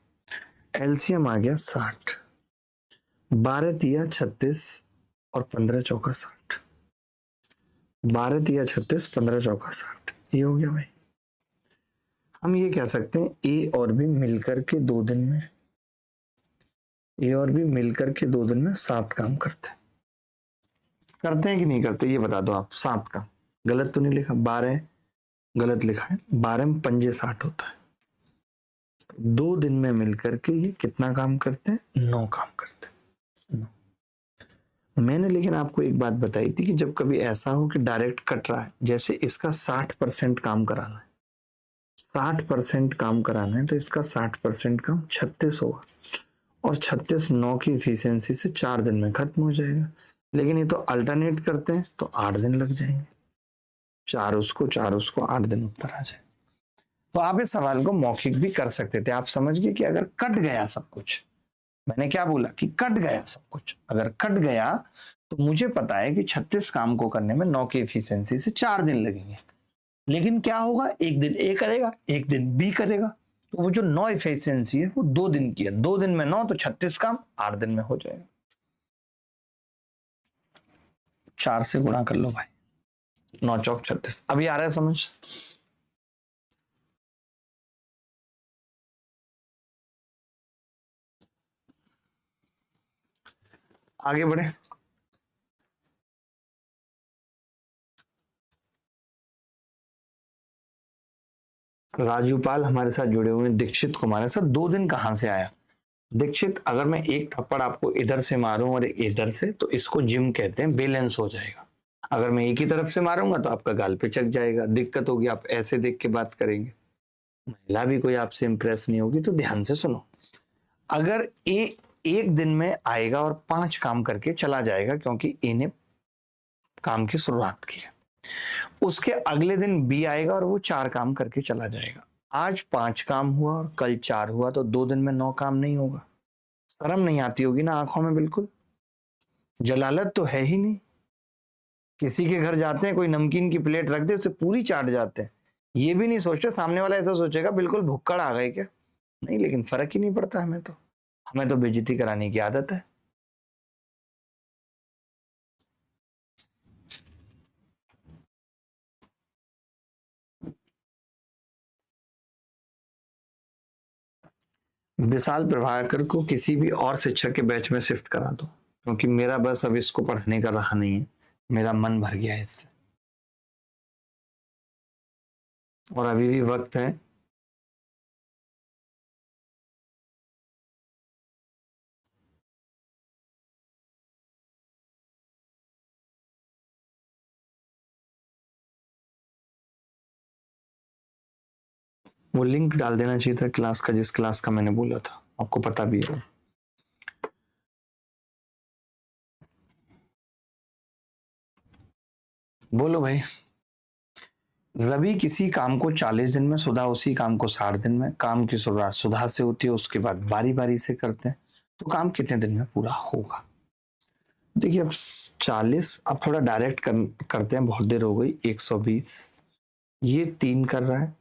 Speaker 1: एलसीएम आ गया 60, 12 तिया 36 और 15 चौका 60, 12 तिया 36, 15 चौका 60, ये हो गया भाई। हम ये कह सकते हैं ए और बी मिलकर के 2 दिन में, ए और बी मिलकर के 2 दिन में 7 काम करते हैं कि नहीं करते, ये बता दो आप। 7 काम, गलत तो नहीं लिखा, 12 गलत लिखा है, 12 में पंजे 60 होता है। 2 दिन में मिलकर के ये कितना काम करते हैं, 9 काम करते हैं। 9। मैंने लेकिन आपको एक बात बताई थी कि जब कभी ऐसा हो कि डायरेक्ट कट रहा है, जैसे इसका 60% काम कराना है, 60% काम कराना है, तो इसका 60% काम 36 होगा, और 36 9 की इफिशियंसी से 4 दिन में खत्म हो जाएगा। लेकिन ये तो अल्टरनेट करते हैं तो 8 दिन लग जाएंगे, 4 उसको 8 दिन उत्तर आ जाए। तो आप इस सवाल को मौखिक भी कर सकते थे। आप समझ गए कि अगर कट गया सब कुछ, मैंने क्या बोला कि कट गया सब कुछ, अगर कट गया तो मुझे पता है कि 36 काम को करने में 9 की एफिशिएंसी से 4 दिन लगेंगे। लेकिन क्या होगा, एक दिन ए करेगा, एक दिन बी करेगा, तो वो जो 9 एफिशिएंसी है वो 2 दिन की है। 2 दिन में 9 तो 36 काम 8 दिन में हो जाएगा। 4 से गुणा कर लो भाई, 9 चौक 36। अभी आ रहा है समझ? आगे बढ़े। राजूपाल हमारे साथ जुड़े हुए हैं, दीक्षित कुमार है। सर 2 दिन कहां से आया? दीक्षित, अगर मैं एक थप्पड़ आपको इधर से मारूं और इधर से, तो इसको जिम कहते हैं, बैलेंस हो जाएगा। अगर मैं एक ही तरफ से मारूंगा तो आपका गाल पे चक जाएगा, दिक्कत होगी, आप ऐसे देख के बात करेंगे, महिला भी कोई आपसे इंप्रेस नहीं होगी। तो ध्यान से सुनो, अगर ए एक दिन में आएगा और 5 काम करके चला जाएगा, क्योंकि ए ने काम की शुरुआत की है, उसके अगले दिन बी आएगा और वो 4 काम करके चला जाएगा। आज 5 काम हुआ और कल 4 हुआ, तो 2 दिन में 9 काम नहीं होगा। शर्म नहीं आती होगी ना आंखों में? बिल्कुल जलालत तो है ही नहीं। किसी के घर जाते हैं, कोई नमकीन की प्लेट रख दे, उसे पूरी चाट जाते हैं, ये भी नहीं सोचते सामने वाला ऐसा सोचेगा बिल्कुल भुक्कड़ आ गए क्या। नहीं, लेकिन फर्क ही नहीं पड़ता हमें तो बेइज्जती कराने की आदत है। विशाल प्रभाकर को किसी भी और शिक्षक के बैच में शिफ्ट करा दो, क्योंकि मेरा बस अब इसको पढ़ाने का रहा नहीं है, मेरा मन भर गया है इससे, और अभी भी वक्त है। वो लिंक डाल देना चाहिए था क्लास का, जिस क्लास का मैंने बोला था, आपको पता भी है। बोलो भाई। रवि किसी काम को 40 दिन में, सुधा उसी काम को 60 दिन में, काम की शुरुआत सुधा से होती है, उसके बाद बारी बारी से करते हैं, तो काम कितने दिन में पूरा होगा? देखिए अब 40, अब थोड़ा डायरेक्ट करते हैं, बहुत देर हो गई। 120, ये 3 कर रहा है,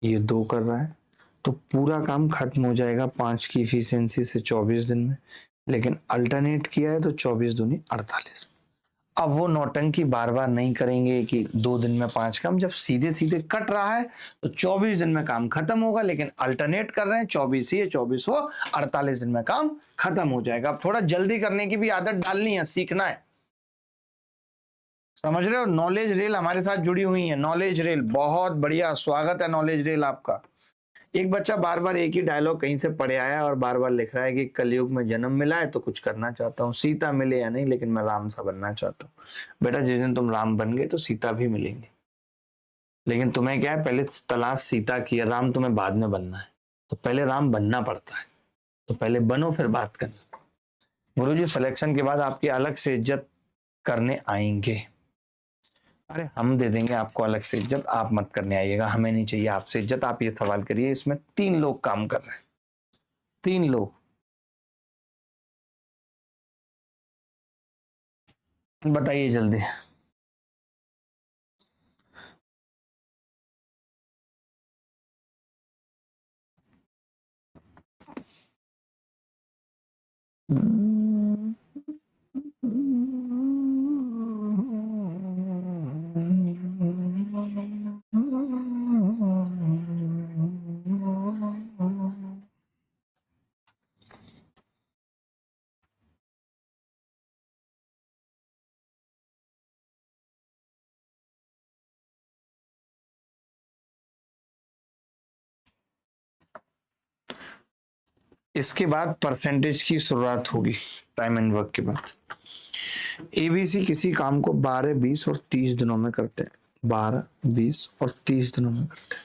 Speaker 1: ये 2 कर रहा है, तो पूरा काम खत्म हो जाएगा 5 की इफिशियंसी से 24 दिन में। लेकिन अल्टरनेट किया है तो 24 दूनी 48। अब वो नौटंकी बार बार नहीं करेंगे कि 2 दिन में 5 काम, जब सीधे सीधे कट रहा है तो 24 दिन में काम खत्म होगा। लेकिन अल्टरनेट कर रहे हैं, 24 ही 24 हो, 48 दिन में काम खत्म हो जाएगा। अब थोड़ा जल्दी करने की भी आदत डालनी है, सीखना है, समझ रहे हो? नॉलेज रेल हमारे साथ जुड़ी हुई है, नॉलेज रेल, बहुत बढ़िया स्वागत है नॉलेज रेल आपका। एक बच्चा बार बार एक ही डायलॉग कहीं से पढ़े आया और बार बार लिख रहा है कि कलयुग में जन्म मिला है तो कुछ करना चाहता हूँ, सीता मिले या नहीं लेकिन मैं राम सा बनना चाहता हूँ। बेटा जिस दिन तुम राम बन गए तो सीता भी मिलेंगे, लेकिन तुम्हें क्या है, पहले तलाश सीता की है, राम तुम्हें बाद में बनना है। तो पहले राम बनना पड़ता है, तो पहले बनो फिर बात करना। गुरु जी सिलेक्शन के बाद आपकी अलग से इज्जत करने आएंगे। अरे हम दे देंगे आपको अलग से इज्जत, आप मत करने आइएगा, हमें नहीं चाहिए आपसे इज्जत। आप ये सवाल करिए, इसमें 3 लोग काम कर रहे हैं, 3 लोग। बताइए जल्दी। इसके बाद परसेंटेज की शुरुआत होगी टाइम एंड वर्क के बाद। एबीसी किसी काम को 12, 20 और 30 दिनों में करते हैं। 12, 20 और 30 दिनों में करते हैं।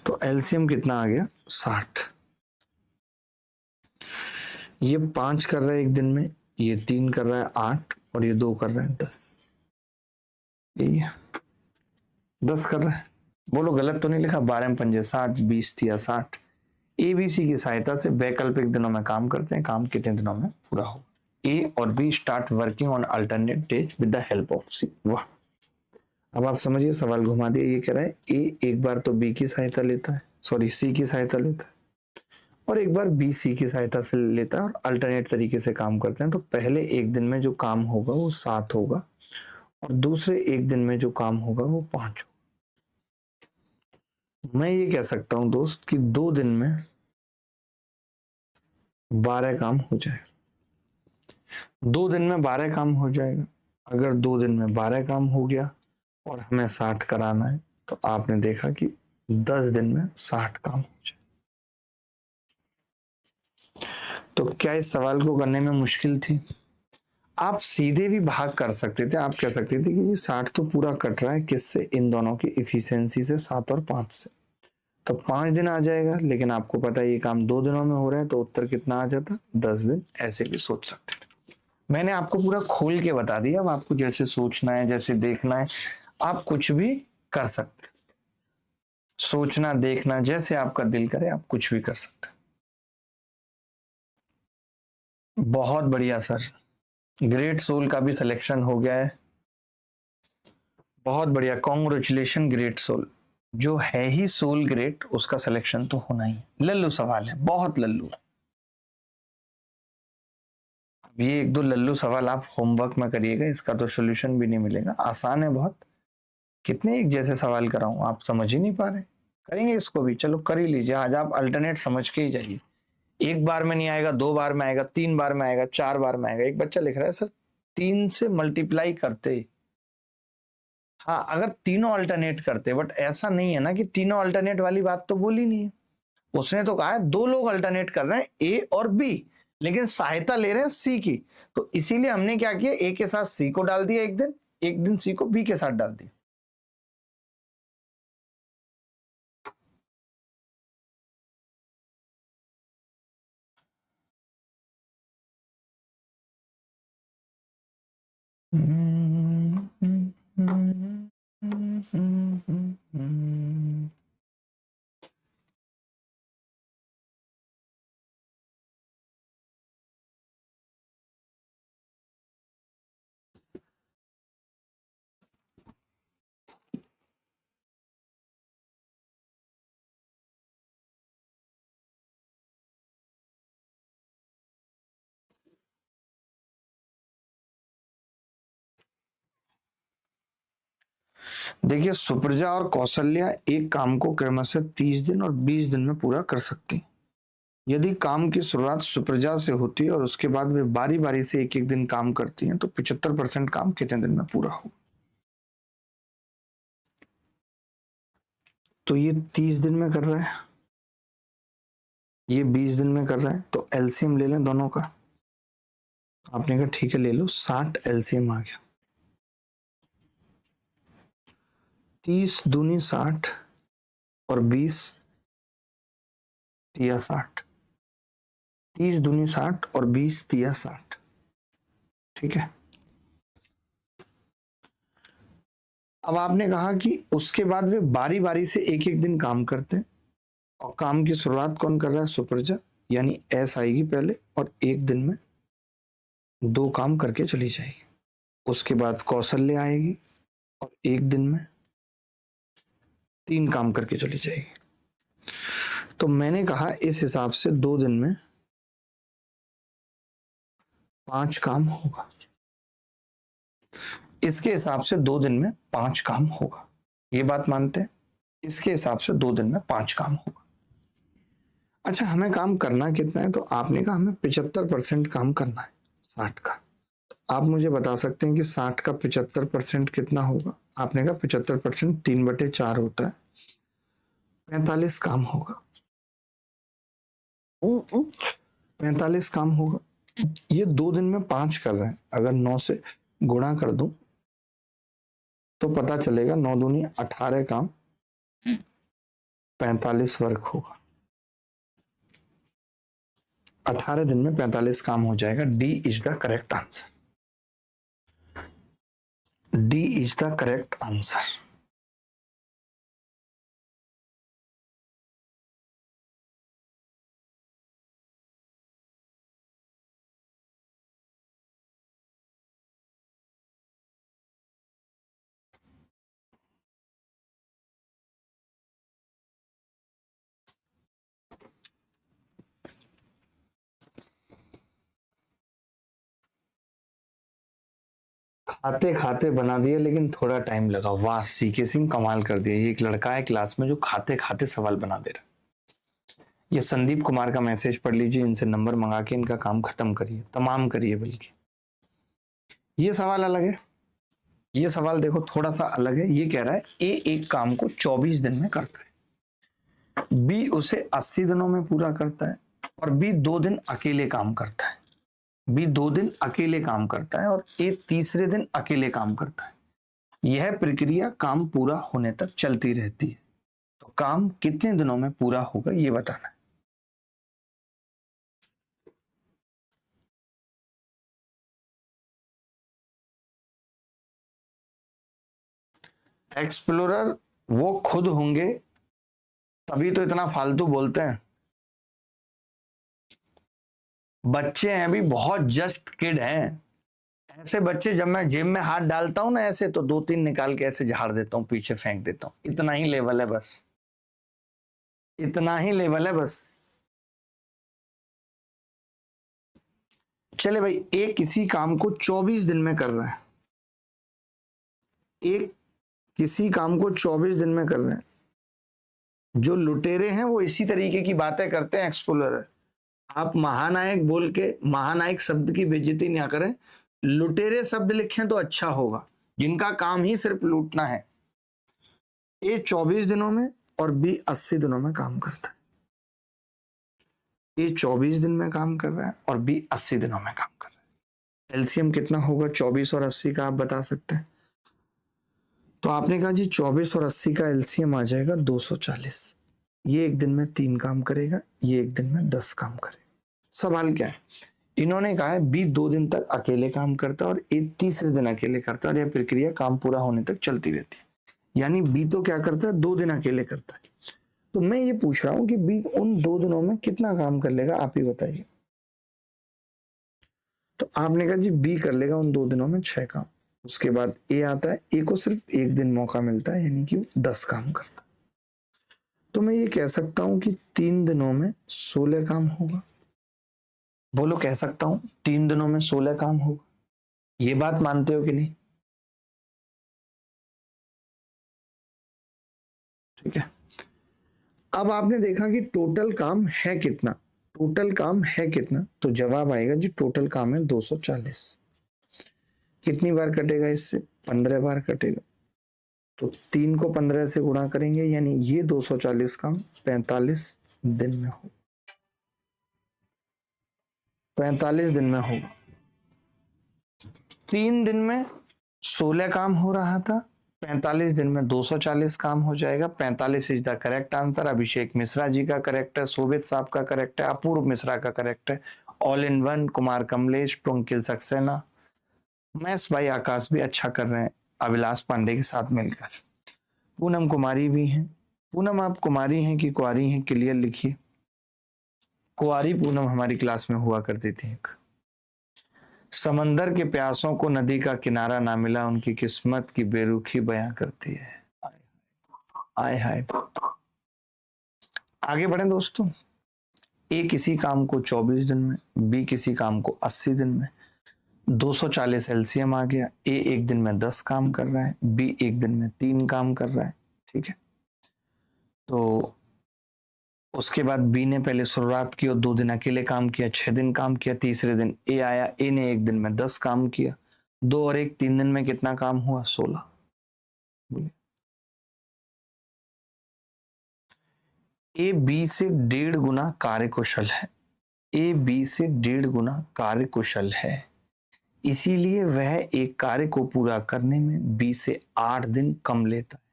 Speaker 1: तो एलसीएम कितना आ गया? 60। ये 5 कर रहा है एक दिन में, ये 3 कर रहा है 8 और ये 2 कर रहा है 10। यही है, 10 कर रहा है। बोलो गलत तो नहीं लिखा? 12 पंजे 60, 20 दिया 60। एबीसी की सहायता से वैकल्पिक दिनों में काम करते हैं। काम कितने दिनों में पूरा हो? ए और B start working on alternate days with the help of C. वाह, अब आप समझिए, सवाल घुमा दिया। ये कह रहा है ए एक बार तो बी की सहायता लेता है, सॉरी सी की सहायता लेता है, और एक बार बी सी की सहायता से लेता है और अल्टरनेट तरीके से काम करते हैं। तो पहले एक दिन में जो काम होगा वो 7 होगा और दूसरे एक दिन में जो काम होगा वो 5 होगा। मैं ये कह सकता हूं दोस्त कि 2 दिन में 12 काम हो जाए। 2 दिन में 12 काम हो जाएगा। अगर 2 दिन में 12 काम हो गया और हमें 60 कराना है तो आपने देखा कि 10 दिन में 60 काम हो जाए। तो क्या इस सवाल को करने में मुश्किल थी? आप सीधे भी भाग कर सकते थे। आप कह सकते थे कि ये 60 तो पूरा कट रहा है किससे? इन दोनों की इफिशियंसी से, 7 और 5 से। तो 5 दिन आ जाएगा, लेकिन आपको पता है ये काम 2 दिनों में हो रहा है, तो उत्तर कितना आ जाता? 10 दिन। ऐसे भी सोच सकते थे। मैंने आपको पूरा खोल के बता दिया। अब आपको जैसे सोचना है, जैसे देखना है, आप कुछ भी कर सकते। सोचना, देखना, जैसे आपका दिल करे आप कुछ भी कर सकते। बहुत बढ़िया सर, ग्रेट सोल का भी सिलेक्शन हो गया है। बहुत बढ़िया, कॉन्ग्रेचुलेशन ग्रेट सोल। जो है ही सोल ग्रेट, उसका सिलेक्शन तो होना ही। लल्लू सवाल है, बहुत लल्लू। अब ये 1-2 लल्लू सवाल आप होमवर्क में करिएगा, इसका तो सोल्यूशन भी नहीं मिलेगा। आसान है बहुत। कितने एक जैसे सवाल कराऊं, आप समझ ही नहीं पा रहे। करेंगे इसको भी, चलो कर ही लीजिए। आज आप अल्टरनेट समझ के ही जाइए। एक बार में नहीं आएगा, 2 बार में आएगा, 3 बार में आएगा, 4 बार में आएगा। एक बच्चा लिख रहा है सर 3 से मल्टीप्लाई करते। हाँ, अगर तीनों अल्टरनेट करते, बट ऐसा नहीं है ना कि तीनों अल्टरनेट वाली बात तो बोली नहीं है। उसने तो कहा है 2 लोग अल्टरनेट कर रहे हैं, ए और बी, लेकिन सहायता ले रहे हैं सी की। तो इसीलिए हमने क्या किया, ए के साथ सी को डाल दिया एक दिन सी को बी के साथ डाल दिया। देखिए, सुप्रजा और कौशल्या एक काम को क्रमशः 30 दिन और 20 दिन में पूरा कर सकती। यदि काम की शुरुआत सुप्रजा से होती है और उसके बाद वे बारी बारी से एक एक दिन काम करती हैं, तो 75% काम कितने दिन में पूरा हो? तो ये 30 दिन में कर रहा है, ये 20 दिन में कर रहा है, तो एलसीएम ले लें दोनों का। आपने कहा ठीक है ले लो, 60 एलसीएम आ गया। 30 दूनी 60 और 20 तिया 60। 30 दूनी 60 और 20 तिया 60। ठीक है। अब आपने कहा कि उसके बाद वे बारी बारी से एक एक दिन काम करते हैं और काम की शुरुआत कौन कर रहा है? सुप्रजा। यानी एस आएगी पहले और एक दिन में 2 काम करके चली जाएगी। उसके बाद कौशल्य आएगी और एक दिन में 3 काम करके चली जाएगी। तो मैंने कहा इस हिसाब से 2 दिन में 5 काम होगा, इसके हिसाब से 2 दिन में 5 काम होगा। ये बात मानते हैं? इसके हिसाब से 2 दिन में 5 काम होगा। अच्छा, हमें काम करना कितना है? तो आपने कहा हमें 75% काम करना है 60 का। तो आप मुझे बता सकते हैं कि 60 का 75% कितना होगा? आपने कहा 75% 3/4 होता है, 45 काम होगा। 45 काम होगा। ये 2 दिन में 5 कर रहे हैं, अगर 9 से गुणा कर दूं तो पता चलेगा 9 दूनी 18 काम, 45 वर्क होगा। 18 दिन में 45 काम हो जाएगा। D is the correct answer. D is the correct answer. खाते खाते बना दिया, लेकिन थोड़ा टाइम लगा। वाह, सीके सिंह कमाल कर दिया। ये एक लड़का है क्लास में जो खाते खाते सवाल बना दे रहा। ये संदीप कुमार का मैसेज पढ़ लीजिए, इनसे नंबर मंगा के इनका काम खत्म करिए, तमाम करिए। बल्कि ये सवाल अलग है, ये सवाल देखो थोड़ा सा अलग है। ये कह रहा है ए एक काम को 24 दिन में करता है, बी उसे 80 दिनों में पूरा करता है, और बी 2 दिन अकेले काम करता है। बी 2 दिन अकेले काम करता है और ए तीसरे दिन अकेले काम करता है। यह प्रक्रिया काम पूरा होने तक चलती रहती है। तो काम कितने दिनों में पूरा होगा ये बताना है। एक्सप्लोरर वो खुद होंगे, तभी तो इतना फालतू बोलते हैं। बच्चे हैं अभी, बहुत जस्ट किड हैं। ऐसे बच्चे जब मैं जेब में हाथ डालता हूं ना ऐसे, तो 2-3 निकाल के ऐसे झाड़ देता हूं, पीछे फेंक देता हूं। इतना ही लेवल है बस, इतना ही लेवल है बस। चले भाई, एक किसी काम को 24 दिन में कर रहा है, एक किसी काम को 24 दिन में कर रहे हैं। जो लुटेरे हैं वो इसी तरीके की बातें करते हैं। एक्सप्लोरर, आप महानायक बोल के महानायक शब्द की बेइज्जती ना करें। लुटेरे शब्द लिखें तो अच्छा होगा, जिनका काम ही सिर्फ लूटना है। ए 24 दिनों में और बी 80 दिनों में काम करता है। ए 24 दिन में काम कर रहा है और बी 80 दिनों में काम कर रहा है। एलसीएम कितना होगा 24 और 80 का, आप बता सकते हैं? तो आपने कहा जी 24 और 80 का एलसीएम आ जाएगा 240। ये एक दिन में 3 काम करेगा, ये एक दिन में 10 काम करेगा। सवाल क्या है? इन्होंने कहा है बी 2 दिन तक अकेले काम करता है और ए तीसरे दिन अकेले करता है, और यह प्रक्रिया काम पूरा होने तक चलती रहती है। यानी बी तो क्या करता है, 2 दिन अकेले करता है। तो मैं ये पूछ रहा हूं कि बी उन 2 दिनों में कितना काम कर लेगा, आप ही बताइए। तो आपने कहा जी बी कर लेगा उन 2 दिनों में 6 काम। उसके बाद ए आता है, ए को सिर्फ एक दिन मौका मिलता है, यानी कि 10 काम करता है। तो मैं ये कह सकता हूं कि 3 दिनों में 16 काम होगा। बोलो, कह सकता हूं 3 दिनों में 16 काम होगा। ये बात मानते हो कि नहीं? ठीक है। अब आपने देखा कि टोटल काम है कितना, टोटल काम है कितना, तो जवाब आएगा जी टोटल काम है 240। कितनी बार कटेगा इससे? 15 बार कटेगा। तो 3 को 15 से गुणा करेंगे, यानी ये 240 काम 45 दिन में हो, 45 दिन में होगा। 3 दिन में 16 काम हो रहा था, 45 दिन में 240 काम हो जाएगा। 45 is the correct answer. Abhishek Mishra ji का करेक्ट है, शोभित साहब का करेक्ट है, अपूर्व मिश्रा का करेक्ट है, all in one, Kumar Kamlesh, टुंकिल सक्सेना, मैस भाई आकाश भी अच्छा कर रहे हैं अभिलाष पांडे के साथ मिलकर। पूनम कुमारी भी हैं। पूनम आप कुमारी हैं कि कुआरी हैं, क्लियर लिखिए। कुआरी पूनम हमारी क्लास में हुआ करती थी एक। समंदर के प्यासों को नदी का किनारा ना मिला, उनकी किस्मत की बेरुखी बयां करती है। आय हाय। आगे बढ़े दोस्तों। ए किसी काम को 24 दिन में, बी किसी काम को 80 दिन में, 240 एलसीएम आ गया। ए एक दिन में 10 काम कर रहा है, बी एक दिन में 3 काम कर रहा है। ठीक है, तो उसके बाद बी ने पहले शुरुआत की और 2 दिन अकेले काम किया, 6 दिन काम किया। तीसरे दिन ए आया, ए ने एक दिन में 10 काम किया। 2 और 1 3 दिन में कितना काम हुआ? 16। ए बी से 1.5 गुना कार्यकुशल है। ए बी से 1.5 गुना कार्यकुशल है, इसीलिए वह एक कार्य को पूरा करने में बी से 8 दिन कम लेता है।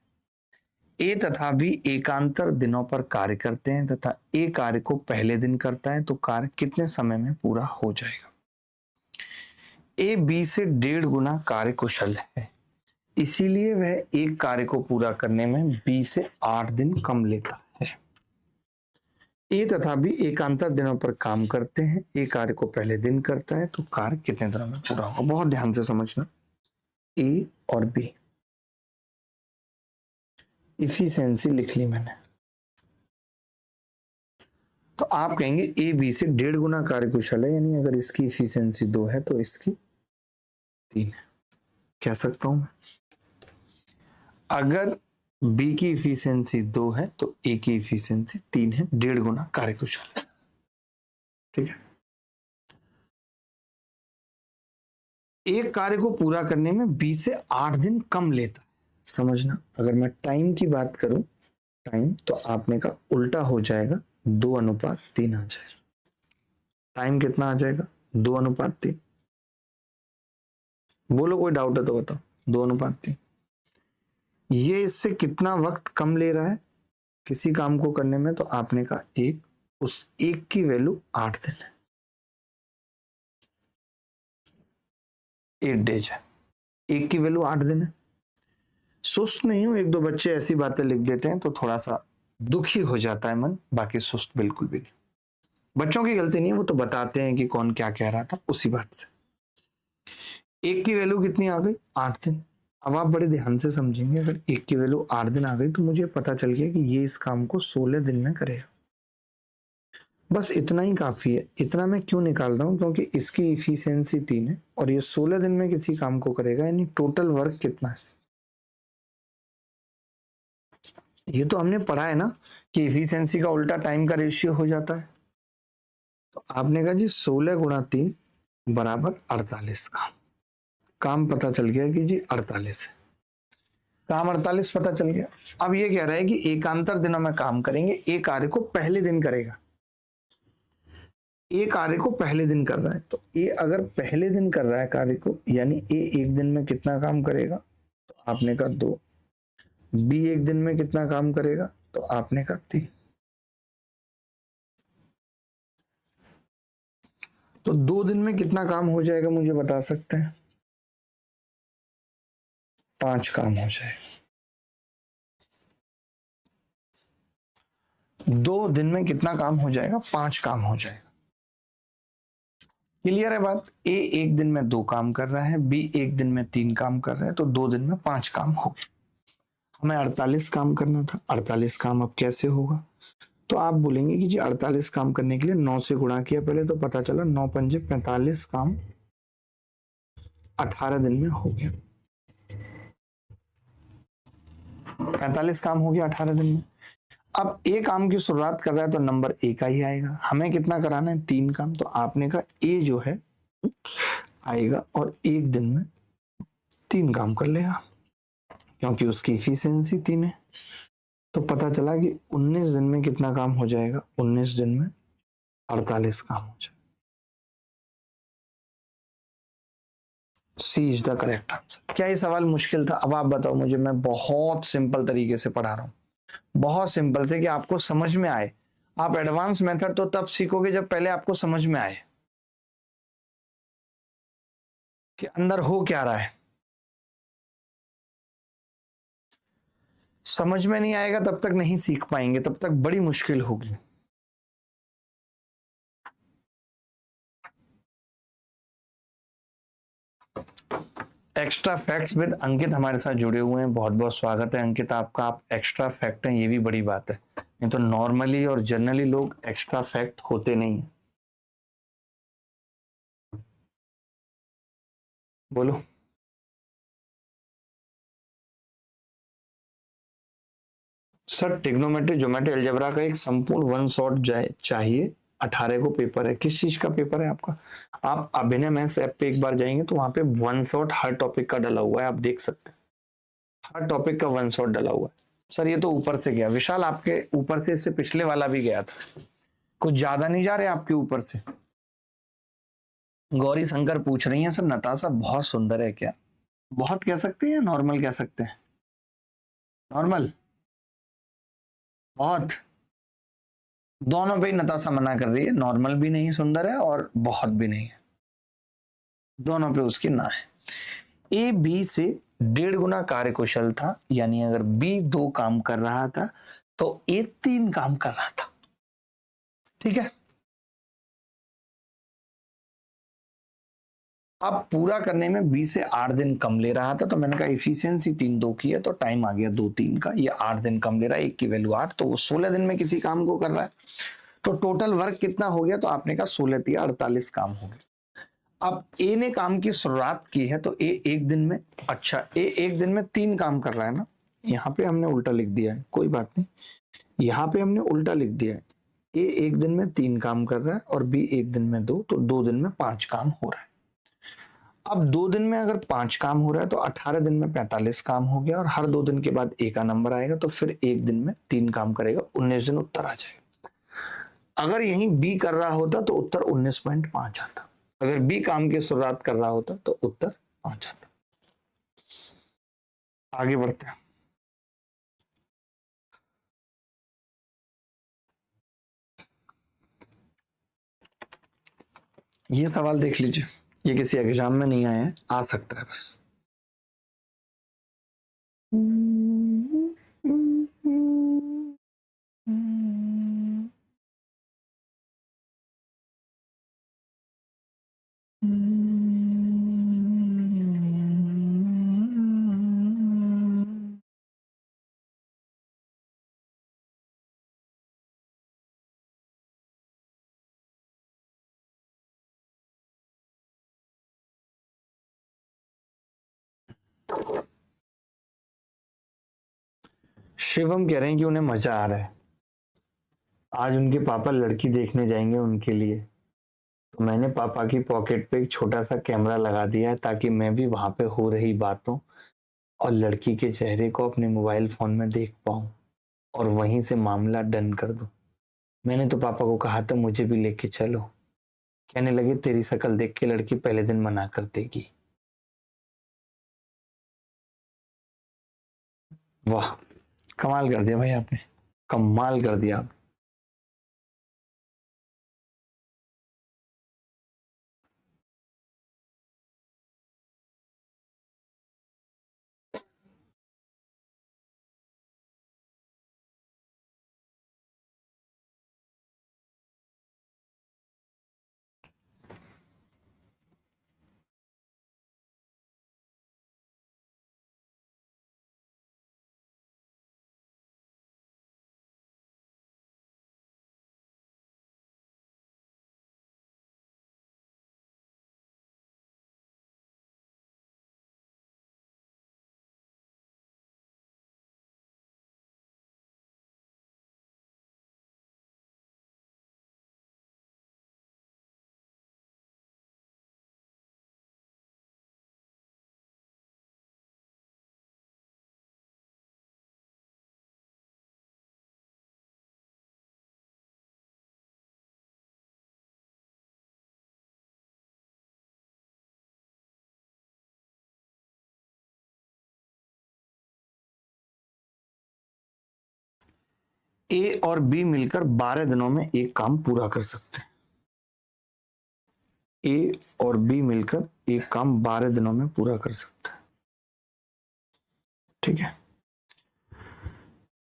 Speaker 1: ए तथा बी एकांतर दिनों पर कार्य करते हैं तथा ए कार्य को पहले दिन करता है, तो कार्य कितने समय में पूरा हो जाएगा? ए बी से 1.5 गुना कार्यकुशल है, इसीलिए वह एक कार्य को पूरा करने में बी से 8 दिन कम लेता है। ए तथा बी एकांतर दिनों पर काम करते हैं, ए कार्य को पहले दिन करता है, तो कार्य कितने दिनों में पूरा होगा? बहुत ध्यान से समझना। ए और बी इफिशिएंसी लिख ली मैंने, तो आप कहेंगे ए बी से 1.5 गुना कार्यकुशल है, यानी अगर इसकी इफिशिएंसी 2 है तो इसकी 3 है। कह सकता हूं मैं, अगर बी की इफिशिएंसी 2 है तो ए की इफिशिएंसी 3 है, 1.5 गुना कार्यकुशल है। ठीक है, एक कार्य को पूरा करने में बी से 8 दिन कम लेता है। समझना, अगर मैं टाइम की बात करूं, टाइम, तो आपने का उल्टा हो जाएगा, 2:3 आ जाएगा। टाइम कितना आ जाएगा? 2:3। बोलो कोई डाउट है तो बताओ। 2:3। ये इससे कितना वक्त कम ले रहा है किसी काम को करने में? तो आपने कहा 1, उस 1 की वैल्यू 8 दिन है, 8 डेज है। 1 की वैल्यू 8 दिन है। सुस्त नहीं हूं, 1-2 बच्चे ऐसी बातें लिख देते हैं तो थोड़ा सा दुखी हो जाता है मन, बाकी सुस्त बिल्कुल भी नहीं। बच्चों की गलती नहीं है, वो तो बताते हैं कि कौन क्या कह रहा था, उसी बात से। 1 की वैल्यू कितनी आ गई? 8 दिन। अब आप बड़े ध्यान से समझेंगे, अगर 1 की वैल्यू 8 दिन आ गई तो मुझे पता चल गया कि ये इस काम को 16 दिन में करेगा। बस इतना ही काफी है। इतना मैं क्यों निकाल रहा हूं? क्योंकि इसकी इफिशियंसी 3 है और ये 16 दिन में किसी काम को करेगा, यानी टोटल वर्क कितना है? ये तो हमने पढ़ा है ना कि इफिशियंसी का उल्टा टाइम का रेशियो हो जाता है। तो आपने कहा जी 16 गुणा 3 बराबर 48 काम पता चल गया कि जी 48 है। काम 48 पता चल गया। अब ये कह रहा है कि एकांतर दिनों में काम करेंगे, एक कार्य को पहले दिन करेगा। ए कार्य को पहले दिन कर रहा है, तो ए अगर पहले दिन कर रहा है कार्य को, यानी ए एक दिन में कितना काम करेगा? तो आपने कहा 2। बी एक दिन में कितना काम करेगा? तो आपने कहा 3। तो 2 दिन में कितना काम हो जाएगा मुझे बता सकते हैं? 5 काम हो जाएगा। 2 दिन में कितना काम हो जाएगा? 5 काम हो जाएगा। क्लियर है बात? ए एक दिन में 2 काम कर रहा है, बी एक दिन में 3 काम कर रहा है, तो 2 दिन में 5 काम हो गए। हमें 48 काम करना था। 48 काम अब कैसे होगा? तो आप बोलेंगे कि जी 48 काम करने के लिए 9 से गुणा किया पहले, तो पता चला 9 पंजे 45 काम 18 दिन में हो गया। 45 काम हो गया 18 दिन में। अब ए काम की शुरुआत कर रहा है तो नंबर ए का ही आएगा। हमें कितना कराना है? 3 काम। तो आपने कहा ए जो है आएगा और एक दिन में 3 काम कर लेगा, क्योंकि उसकी इफिशियंसी 3 है। तो पता चला कि 19 दिन में कितना काम हो जाएगा? 19 दिन में 48 काम हो जाएगा। सी इज द करेक्ट आंसर। क्या ये सवाल मुश्किल था? अब आप बताओ मुझे, मैं बहुत सिंपल तरीके से पढ़ा रहा हूं, बहुत सिंपल से कि आपको समझ में आए। आप एडवांस मेथड तो तब सीखोगे जब पहले आपको समझ में आए कि अंदर हो क्या रहा है। समझ में नहीं आएगा तब तक नहीं सीख पाएंगे, तब तक बड़ी मुश्किल होगी। एक्स्ट्रा फैक्ट्स विद अंकित हमारे साथ जुड़े हुए हैं, बहुत बहुत स्वागत है अंकित आपका। आप एक्स्ट्रा फैक्ट हैं, ये भी बड़ी बात है, नहीं तो नॉर्मली और जनरली लोग एक्स्ट्रा फैक्ट होते नहीं है। बोलो। सर ट्रिग्नोमेट्री ज्योमेट्री अलजेब्रा का एक संपूर्ण वन शॉट चाहिए। 18 को पेपर है। किस चीज का पेपर है आपका? आप अभिनय मैथ्स ऐप पे एक बार जाएंगे तो वहां पे वन शॉट हर टॉपिक का डला हुआ है, आप देख सकते हैं। हर टॉपिक का वन शॉट डला हुआ है। सर ये तो ऊपर से गया विशाल, आपके ऊपर से इससे पिछले वाला भी गया था, कुछ ज्यादा नहीं जा रहे आपके ऊपर से। गौरी शंकर पूछ रही हैं सर नताशा बहुत सुंदर है क्या? बहुत कह सकते हैं या नॉर्मल कह सकते हैं? नॉर्मल बहुत, दोनों पे ही नताशा मना कर रही है, नॉर्मल भी नहीं सुंदर है और बहुत भी नहीं है, दोनों पे उसकी ना है। ए बी से 1.5 गुना कार्यकुशल था, यानी अगर बी 2 काम कर रहा था तो ए 3 काम कर रहा था। ठीक है, अब पूरा करने में बी से 8 दिन कम ले रहा था, तो मैंने कहा इफिशियंसी 3/2 की है तो टाइम आ गया 2/3 का। ये 8 दिन कम ले रहा है, एक की वैल्यू 8, तो वो 16 दिन में किसी काम को कर रहा है। तो टोटल वर्क कितना हो गया? तो आपने कहा 16 तिया 48 काम हो गए। अब ए ने काम की शुरुआत की है तो ए एक दिन में, अच्छा ए एक दिन में 3 काम कर रहा है ना, यहाँ पे हमने उल्टा लिख दिया है, कोई बात नहीं, यहाँ पे हमने उल्टा लिख दिया है। ए एक दिन में 3 काम कर रहा है और बी एक दिन में 2, तो 2 दिन में 5 काम हो रहा है। अब 2 दिन में अगर 5 काम हो रहा है तो 18 दिन में 45 काम हो गया, और हर 2 दिन के बाद ए का नंबर आएगा, तो फिर एक दिन में 3 काम करेगा, 19 दिन उत्तर आ जाएगा। अगर यही बी कर रहा होता तो उत्तर 19.5 आता। अगर बी काम की शुरुआत कर रहा होता तो उत्तर 5 आता। आगे बढ़ते हैं। ये सवाल देख लीजिए, ये किसी एग्जाम में नहीं आया है, आ सकता है बस। शिवम कह रहे हैं कि उन्हें मजा आ रहा है, आज उनके पापा लड़की देखने जाएंगे उनके लिए, तो मैंने पापा की पॉकेट पे एक छोटा सा कैमरा लगा दिया है ताकि मैं भी वहां पे हो रही बातों और लड़की के चेहरे को अपने मोबाइल फोन में देख पाऊं और वहीं से मामला डन कर दूं। मैंने तो पापा को कहा था मुझे भी लेके चलो, कहने लगे तेरी शक्ल देख के लड़की पहले दिन मना कर देगी। वाह, कमाल कर दिया भाई आपने, कमाल कर दिया आप। ए और बी मिलकर 12 दिनों में एक काम पूरा कर सकते हैं। ए और बी मिलकर एक काम 12 दिनों में पूरा कर सकते हैं। ठीक है,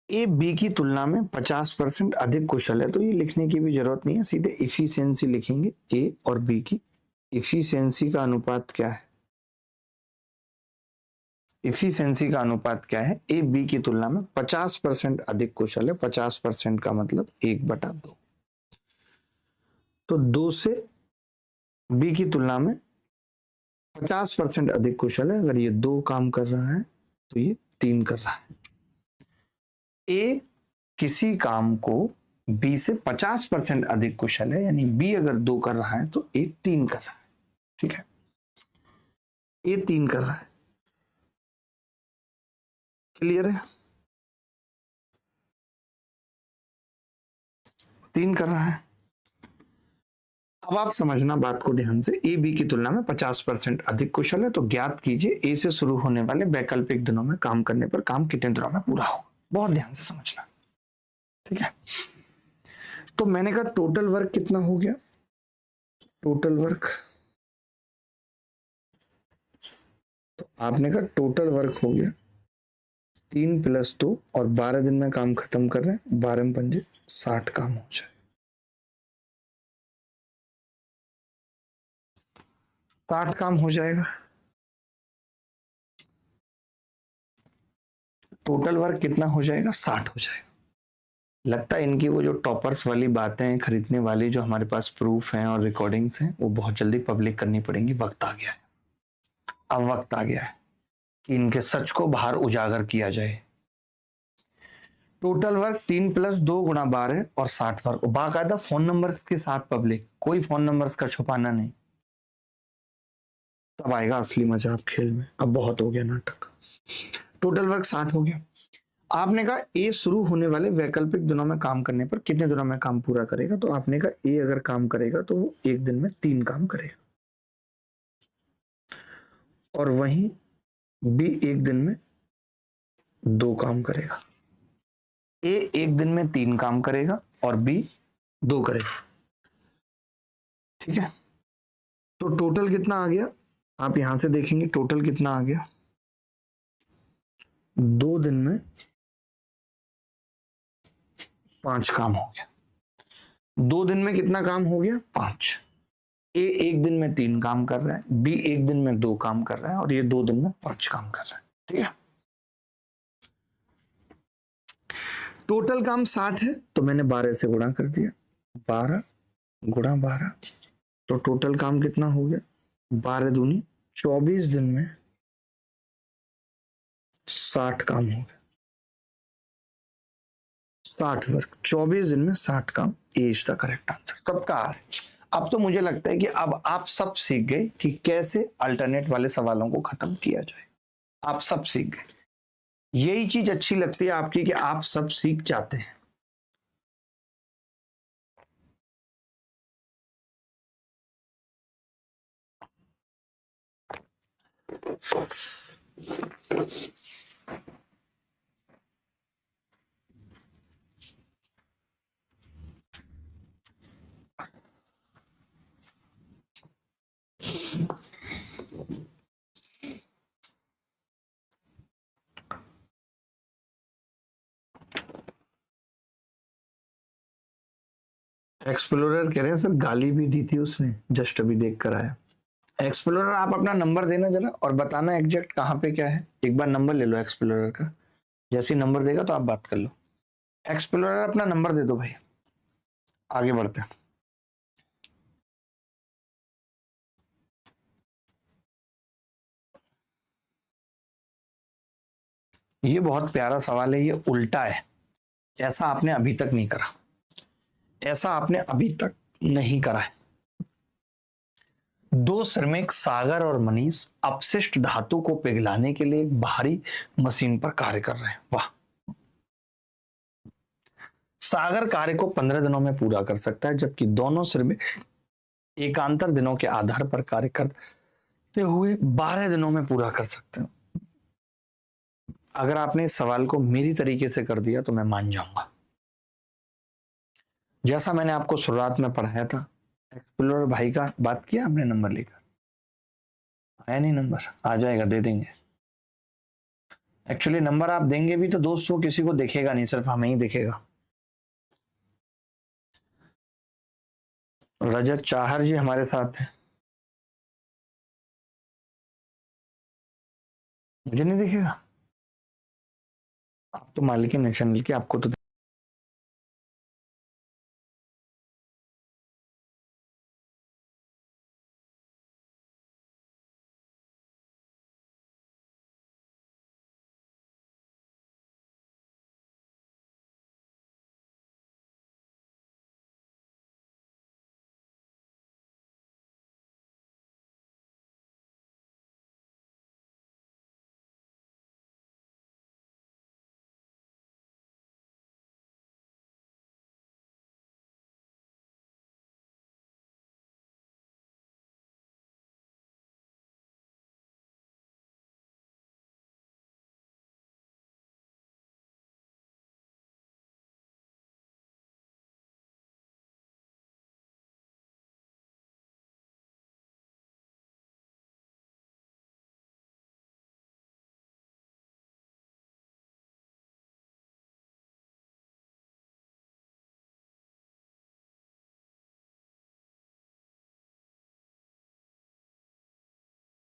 Speaker 1: ए बी की तुलना में 50% अधिक कुशल है, तो ये लिखने की भी जरूरत नहीं है, सीधे इफिशियंसी लिखेंगे। ए और बी की इफिशियंसी का अनुपात क्या है? इफिशिएंसी का अनुपात क्या है, ए बी की तुलना में 50% अधिक कुशल है। 50% का मतलब 1/2। तो 2 से बी की तुलना में 50% अधिक कुशल है। अगर ये 2 काम कर रहा है तो ये 3 कर रहा है। ए किसी काम को बी से 50% अधिक कुशल है, यानी बी अगर 2 कर रहा है तो ए 3 कर रहा है। ठीक है, ए 3 कर रहा है। क्लियर है? 3 कर रहा है। अब आप समझना बात को ध्यान से, ए बी की तुलना में 50% अधिक कुशल है, तो ज्ञात कीजिए ए से शुरू होने वाले वैकल्पिक दिनों में काम करने पर काम कितने दिनों में पूरा होगा। बहुत ध्यान से समझना। ठीक है, तो मैंने कहा टोटल वर्क कितना हो गया, टोटल वर्क, तो आपने कहा टोटल वर्क हो गया 3 + 2 और 12 दिन में काम खत्म कर रहे हैं। 12 में 5 60 काम हो जाए। 60 काम हो जाएगा। टोटल वर्क कितना हो जाएगा, 60 हो जाएगा। लगता है इनकी वो जो टॉपर्स वाली बातें खरीदने वाली जो हमारे पास प्रूफ हैं और रिकॉर्डिंग्स हैं वो बहुत जल्दी पब्लिक करनी पड़ेंगी। वक्त आ गया है, अब वक्त आ गया है कि इनके सच को बाहर उजागर किया जाए। टोटल वर्क 3 + 2 × 12 और 60 वर्क, बाकायदा फोन नंबर्स के साथ पब्लिक, कोई फोन नंबर्स का छुपाना नहीं। तब आएगा असली मजा आप खेल में। अब बहुत हो गया नाटक। टोटल वर्क 60 हो गया। आपने कहा ए शुरू होने वाले वैकल्पिक दिनों में काम करने पर कितने दिनों में काम पूरा करेगा, तो आपने कहा ए अगर काम करेगा तो वो एक दिन में 3 काम करेगा, और वहीं बी एक दिन में 2 काम करेगा। ए एक दिन में 3 काम करेगा और बी 2 करेगा। ठीक है, तो टोटल कितना आ गया, आप यहां से देखेंगे टोटल कितना आ गया, 2 दिन में 5 काम हो गया। 2 दिन में कितना काम हो गया, 5। ए एक दिन में 3 काम कर रहा है, बी एक दिन में 2 काम कर रहा है, और ये 2 दिन में 5 काम कर रहा है। ठीक है, टोटल काम 60 है तो मैंने 12 से गुणा कर दिया। 12 × 12, तो टोटल काम कितना हो गया, 12 दूनी 24 दिन में 60 काम हो गया। 60 वर्क 24 दिन में 60 काम, ए इज द करेक्ट आंसर। सबका है। अब तो मुझे लगता है कि अब आप सब सीख गए कि कैसे अल्टरनेट वाले सवालों को खत्म किया जाए। आप सब सीख गए। यही चीज अच्छी लगती है आपकी कि आप सब सीख जाते हैं। एक्सप्लोरर कह रहे हैं सर, गाली भी दी थी उसने, जस्ट अभी देख कर आया। एक्सप्लोरर आप अपना नंबर देना जरा और बताना एग्जैक्ट कहाँ पे क्या है। एक बार नंबर ले लो एक्सप्लोरर का, जैसे ही नंबर देगा तो आप बात कर लो। एक्सप्लोरर अपना नंबर दे दो भाई, आगे बढ़ते हैं। ये बहुत प्यारा सवाल है, ये उल्टा है। ऐसा आपने अभी तक नहीं करा, ऐसा आपने अभी तक नहीं करा है। 2 श्रमिक सागर और मनीष अपशिष्ट धातु को पिघलाने के लिए एक भारी मशीन पर कार्य कर रहे हैं। वाह। सागर कार्य को 15 दिनों में पूरा कर सकता है, जबकि दोनों श्रमिक एकांतर दिनों के आधार पर कार्य करते हुए 12 दिनों में पूरा कर सकते हैं। अगर आपने इस सवाल को मेरी तरीके से कर दिया तो मैं मान जाऊंगा। जैसा मैंने आपको शुरुआत में पढ़ाया था, एक्सप्लोरर भाई का बात किया आपने नंबर लेकर, आया नहीं नंबर, आ जाएगा, दे देंगे। एक्चुअली नंबर आप देंगे भी तो दोस्तों किसी को दिखेगा नहीं, सिर्फ हमें ही दिखेगा। रजत चाहर जी हमारे साथ हैं। मुझे नहीं दिखेगा? आप तो मालिक है चैनल की, आपको तो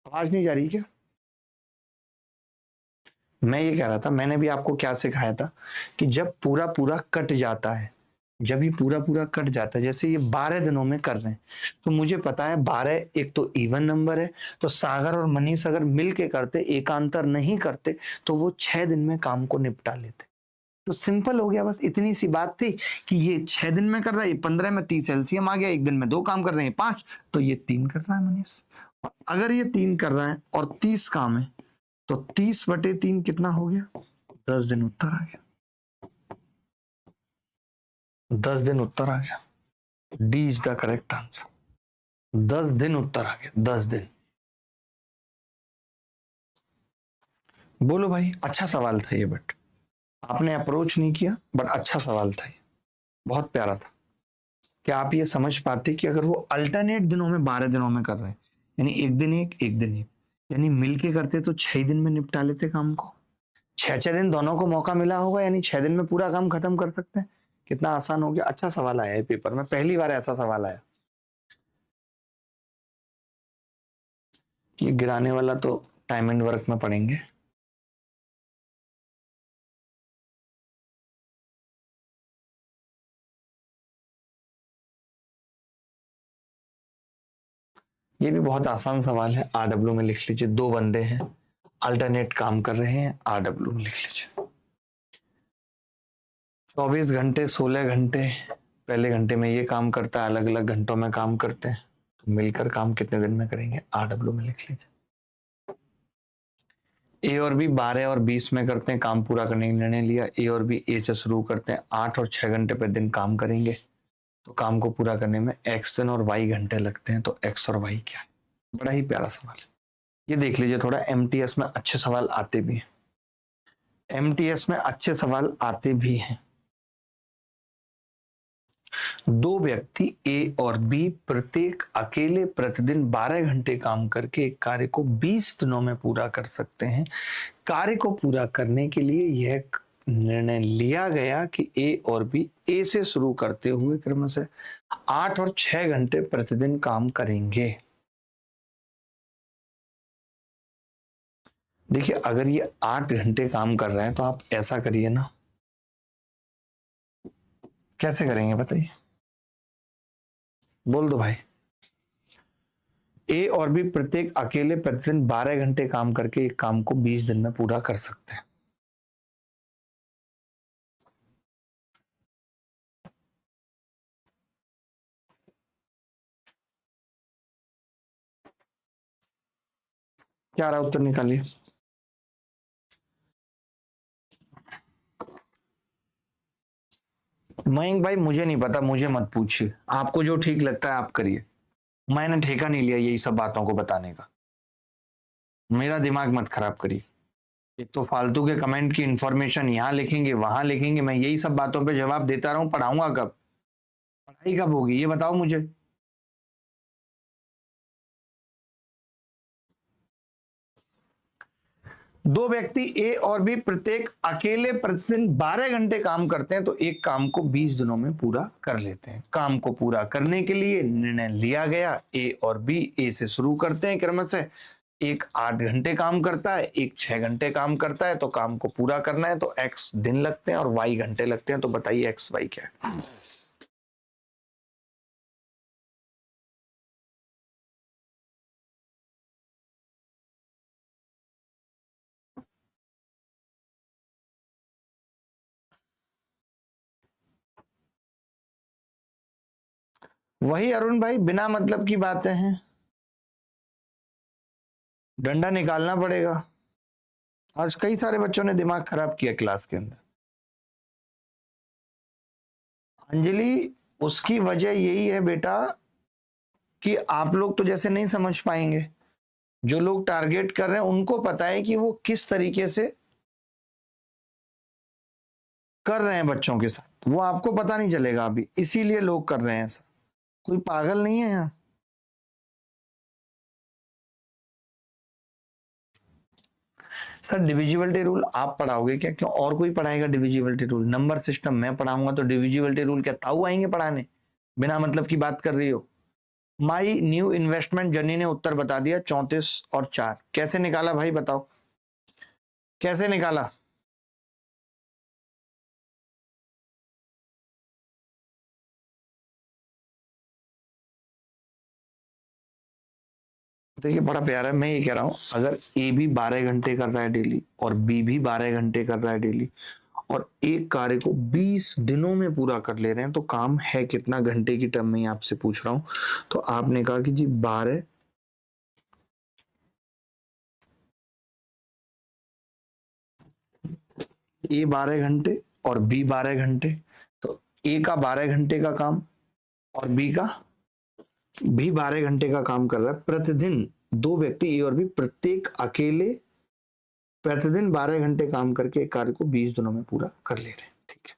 Speaker 1: आवाज नहीं जा रही क्या? मैं ये कह रहा था, मैंने भी आपको क्या सिखाया था कि जब पूरा पूरा कट जाता है, जब ये पूरा पूरा कट जाता है, जैसे ये 12 दिनों में कर रहे हैं, तो मुझे पता है 12 एक तो इवन नंबर है, तो सागर और मनीष अगर मिल के करते, एकांतर नहीं करते, तो वो 6 दिन में काम को निपटा लेते। तो सिंपल हो गया, बस इतनी सी बात थी कि ये 6 दिन में कर रहा है, ये 15 में 30 एलसीएम आ गया, एक दिन में 2 काम कर रहे हैं 5, तो ये 3 कर रहा है मनीष। और अगर ये 3 कर रहा है और 30 काम है, तो 30/3 कितना हो गया? 10 दिन उत्तर आ गया। 10 दिन उत्तर आ गया। D is the correct answer. 10 दिन उत्तर आ गया, 10 दिन। बोलो भाई, अच्छा सवाल था ये, बट आपने अप्रोच नहीं किया, बट अच्छा सवाल था ये, बहुत प्यारा था। क्या आप ये समझ पाते कि अगर वो अल्टरनेट दिनों में 12 दिनों में कर रहे हैं, यानी एक दिन एक दिन एक, यानी मिलके करते तो 6 दिन में निपटा लेते काम को। 6 दिन दोनों को मौका मिला होगा, यानी 6 दिन में पूरा काम खत्म कर सकते हैं। कितना आसान हो गया। अच्छा सवाल आया है पेपर में, पहली बार ऐसा सवाल आया। ये गिराने वाला तो टाइम एंड वर्क में पढ़ेंगे। ये भी बहुत आसान सवाल है, आरडब्ल्यू में लिख लीजिए। 2 बंदे हैं, अल्टरनेट काम कर रहे हैं, आरडब्ल्यू में लिख लीजिए। 24 घंटे 16 घंटे, पहले घंटे में ये काम करता है, अलग अलग घंटों में काम करते हैं, तो मिलकर काम कितने दिन में करेंगे? आरडब्ल्यू में लिख लीजिए। ए और बी 12 और 20 में करते हैं, काम पूरा करने का निर्णय लिया। ए और बी ए से शुरू करते हैं, 8 और 6 घंटे पर दिन काम करेंगे, तो काम को पूरा करने में एक्स दिन और वाई घंटे लगते हैं, तो एक्स और वाई क्या है? बड़ा ही प्यारा सवाल है ये। देख लीजिए, थोड़ा एमटीएस में अच्छे सवाल आते भी हैं, एमटीएस में अच्छे सवाल आते भी हैं। 2 व्यक्ति ए और बी प्रत्येक अकेले प्रतिदिन 12 घंटे काम करके एक कार्य को 20 दिनों में पूरा कर सकते हैं। कार्य को पूरा करने के लिए यह निर्णय लिया गया कि ए और बी ए से शुरू करते हुए क्रम से 8 और 6 घंटे प्रतिदिन काम करेंगे। देखिए, अगर ये 8 घंटे काम कर रहे हैं, तो आप ऐसा करिए ना, कैसे करेंगे बताइए? बोल दो भाई। ए और बी प्रत्येक अकेले प्रतिदिन 12 घंटे काम करके एक काम को 20 दिन में पूरा कर सकते हैं। क्या रहा उत्तर निकालिए। मयंक भाई, मुझे नहीं पता, मुझे मत पूछिए, आपको जो ठीक लगता है आप करिए। मैंने ठेका नहीं लिया यही सब बातों को बताने का, मेरा दिमाग मत खराब करिए। एक तो फालतू के कमेंट की इंफॉर्मेशन यहाँ लिखेंगे वहां लिखेंगे, मैं यही सब बातों पे जवाब देता रहूं, पढ़ाऊंगा कब? पढ़ाई कब होगी ये बताओ मुझे। 2 व्यक्ति ए और बी प्रत्येक अकेले प्रतिदिन 12 घंटे काम करते हैं, तो एक काम को 20 दिनों में पूरा कर लेते हैं। काम को पूरा करने के लिए निर्णय लिया गया, ए और बी ए से शुरू करते हैं क्रम से, एक 8 घंटे काम करता है, एक 6 घंटे काम करता है, तो काम को पूरा करना है तो x दिन लगते हैं और y घंटे लगते हैं। तो बताइए x y क्या है? वही अरुण भाई, बिना मतलब की बातें हैं, डंडा निकालना पड़ेगा। आज कई सारे बच्चों ने दिमाग खराब किया क्लास के अंदर। अंजलि, उसकी वजह यही है बेटा कि आप लोग तो जैसे नहीं समझ पाएंगे, जो लोग टारगेट कर रहे हैं उनको पता है कि वो किस तरीके से कर रहे हैं बच्चों के साथ, वो आपको पता नहीं चलेगा अभी, इसीलिए लोग कर रहे हैं ऐसा। कोई पागल नहीं है यहाँ। सर डिविजिबिलिटी रूल आप पढ़ाओगे क्या? क्यों और कोई पढ़ाएगा डिविजिबिलिटी रूल? नंबर सिस्टम मैं पढ़ाऊंगा तो डिविजिबिलिटी रूल क्या ताऊ आएंगे पढ़ाने? बिना मतलब की बात कर रही हो। माई न्यू इन्वेस्टमेंट जर्नी ने उत्तर बता दिया 34 और 4। कैसे निकाला भाई बताओ, कैसे निकाला? देखिए बड़ा प्यारा है, मैं ये कह रहा हूं अगर ए भी 12 घंटे कर रहा है डेली और बी भी 12 घंटे कर रहा है डेली और एक कार्य को 20 दिनों में पूरा कर ले रहे हैं, तो काम है कितना घंटे की टर्म में आपसे पूछ रहा हूं। तो आपने कहा कि जी 12, ए 12 घंटे और बी 12 घंटे, तो ए का 12 घंटे का काम और बी का भी 12 घंटे का काम कर रहा है प्रतिदिन। दो व्यक्ति ए और बी प्रत्येक अकेले प्रतिदिन 12 घंटे काम करके एक कार्य को 20 दिनों में पूरा कर ले रहे हैं। ठीक है,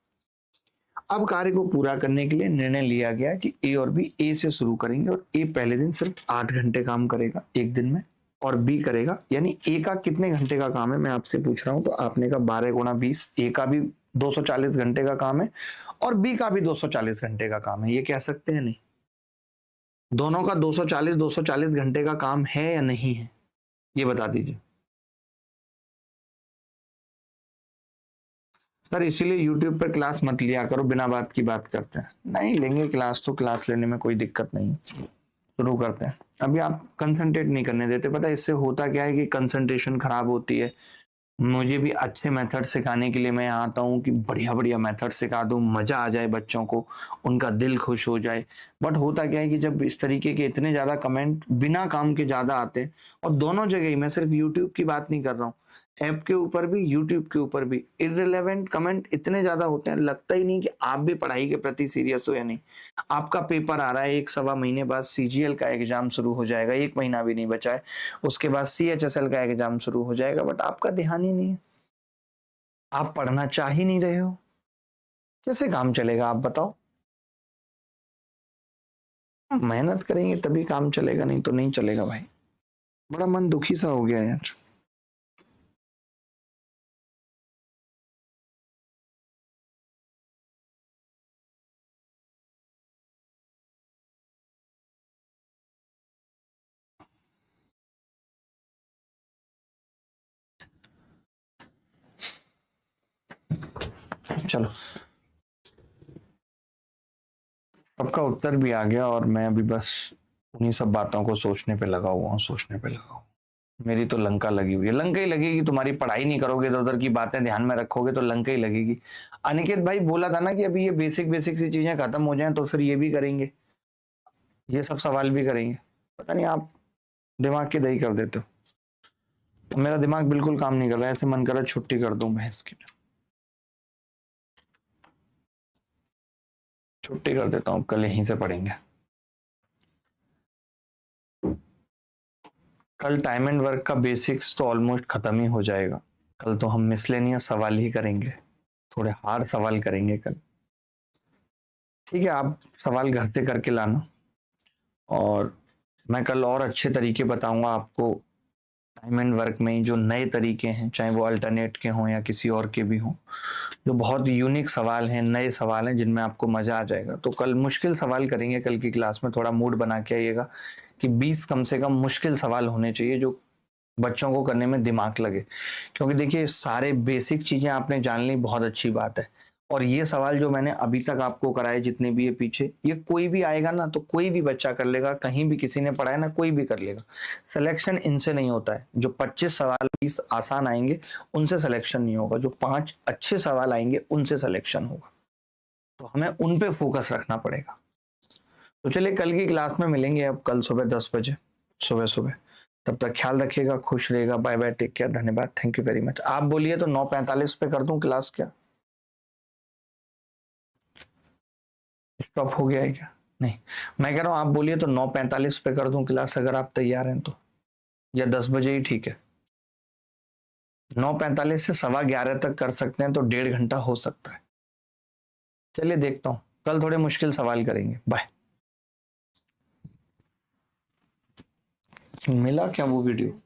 Speaker 1: अब कार्य को पूरा करने के लिए निर्णय लिया गया कि ए और बी ए से शुरू करेंगे और ए पहले दिन सिर्फ 8 घंटे काम करेगा एक दिन में और बी करेगा, यानी ए का कितने घंटे का काम है मैं आपसे पूछ रहा हूं। तो आपने कहा 12 × 20, ए का भी 240 घंटे का काम है और बी का भी 240 घंटे का काम है। ये कह सकते हैं नहीं? दोनों का 240 घंटे का काम है या नहीं है, ये बता दीजिए सर। इसीलिए यूट्यूब पर क्लास मत लिया करो, बिना बात की बात करते हैं। नहीं लेंगे क्लास तो क्लास लेने में कोई दिक्कत नहीं, शुरू करते हैं। अभी आप कंसंट्रेट नहीं करने देते, पता है इससे होता क्या है कि कंसंट्रेशन खराब होती है। मुझे भी अच्छे मेथड सिखाने के लिए मैं आता हूँ कि बढ़िया बढ़िया मेथड सिखा दूँ, मजा आ जाए बच्चों को, उनका दिल खुश हो जाए। बट होता क्या है कि जब इस तरीके के इतने ज्यादा कमेंट बिना काम के ज्यादा आते हैं, और दोनों जगह ही, मैं सिर्फ यूट्यूब की बात नहीं कर रहा हूँ, ऐप के ऊपर भी यूट्यूब के ऊपर भी इररिलेवेंट कमेंट इतने ज्यादा होते हैं, लगता ही नहीं कि आप भी पढ़ाई के प्रति सीरियस हो या नहीं। आपका पेपर आ रहा है, 1-1.25 महीने बाद सीजीएल का एग्जाम शुरू हो जाएगा, 1 महीना भी नहीं बचा है, उसके बाद सीएचएसएल का एग्जाम शुरू हो जाएगा, बट आपका ध्यान ही नहीं है, आप पढ़ना चाह ही नहीं रहे हो। कैसे काम चलेगा आप बताओ? मेहनत करेंगे तभी काम चलेगा, नहीं तो नहीं चलेगा भाई। बड़ा मन दुखी सा हो गया यार। चलो, सबका उत्तर भी आ गया और मैं अभी बस उन्हीं सब बातों को सोचने पे लगा हुआ हूँ, सोचने पे लगा हूँ। मेरी तो लंका लगी हुई है, लंका ही लगेगी। तुम्हारी पढ़ाई नहीं करोगे, इधर उधर की बातें ध्यान में रखोगे तो लंका ही लगेगी। अनिकेत भाई बोला था ना कि अभी ये बेसिक बेसिक सी चीजें खत्म हो जाएं तो फिर ये भी करेंगे, ये सब सवाल भी करेंगे। पता नहीं आप दिमाग की दही कर देते हो। मेरा दिमाग बिल्कुल काम नहीं कर रहा है, ऐसे मन कर रहा है छुट्टी कर दूं भैंस की, छुट्टी कर देता हूँ, कल यहीं से पढ़ेंगे। कल टाइम एंड वर्क का बेसिक्स तो ऑलमोस्ट खत्म ही हो जाएगा। कल तो हम मिसलेनियस सवाल ही करेंगे, थोड़े हार्ड सवाल करेंगे कल। ठीक है, आप सवाल घर से करके लाना और मैं कल और अच्छे तरीके बताऊंगा आपको। टाइम एंड वर्क में जो नए तरीके हैं, चाहे वो अल्टरनेट के हों या किसी और के भी हों, जो बहुत यूनिक सवाल हैं, नए सवाल हैं जिनमें आपको मजा आ जाएगा। तो कल मुश्किल सवाल करेंगे कल की क्लास में। थोड़ा मूड बना के आइएगा कि 20 कम से कम मुश्किल सवाल होने चाहिए जो बच्चों को करने में दिमाग लगे, क्योंकि देखिए सारे बेसिक चीजें आपने जान ली, बहुत अच्छी बात है। और ये सवाल जो मैंने अभी तक आपको कराए जितने भी ये पीछे, ये कोई भी आएगा ना तो कोई भी बच्चा कर लेगा, कहीं भी किसी ने पढ़ाया ना कोई भी कर लेगा। सिलेक्शन इनसे नहीं होता है। जो 25 सवाल 20 आसान आएंगे उनसे सिलेक्शन नहीं होगा, जो 5 अच्छे सवाल आएंगे उनसे सिलेक्शन होगा। तो हमें उन पे फोकस रखना पड़ेगा। तो चलिए कल की क्लास में मिलेंगे, अब कल सुबह 10 बजे सुबह सुबह। तब तक ख्याल रखिएगा, खुश रहेगा। बाय बाय, टेक केयर, धन्यवाद, थैंक यू वेरी मच। आप बोलिए तो 9:45 पे कर दूं क्लास क्या? स्टॉप हो गया है क्या? नहीं, मैं कह रहा हूं आप बोलिए तो 9:45 पे कर दूं क्लास, अगर आप तैयार हैं तो, या 10 बजे ही ठीक है? 9:45 से 11:15 तक कर सकते हैं तो 1.5 घंटा हो सकता है। चलिए देखता हूं, कल थोड़े मुश्किल सवाल करेंगे। बाय। मिला क्या वो वीडियो?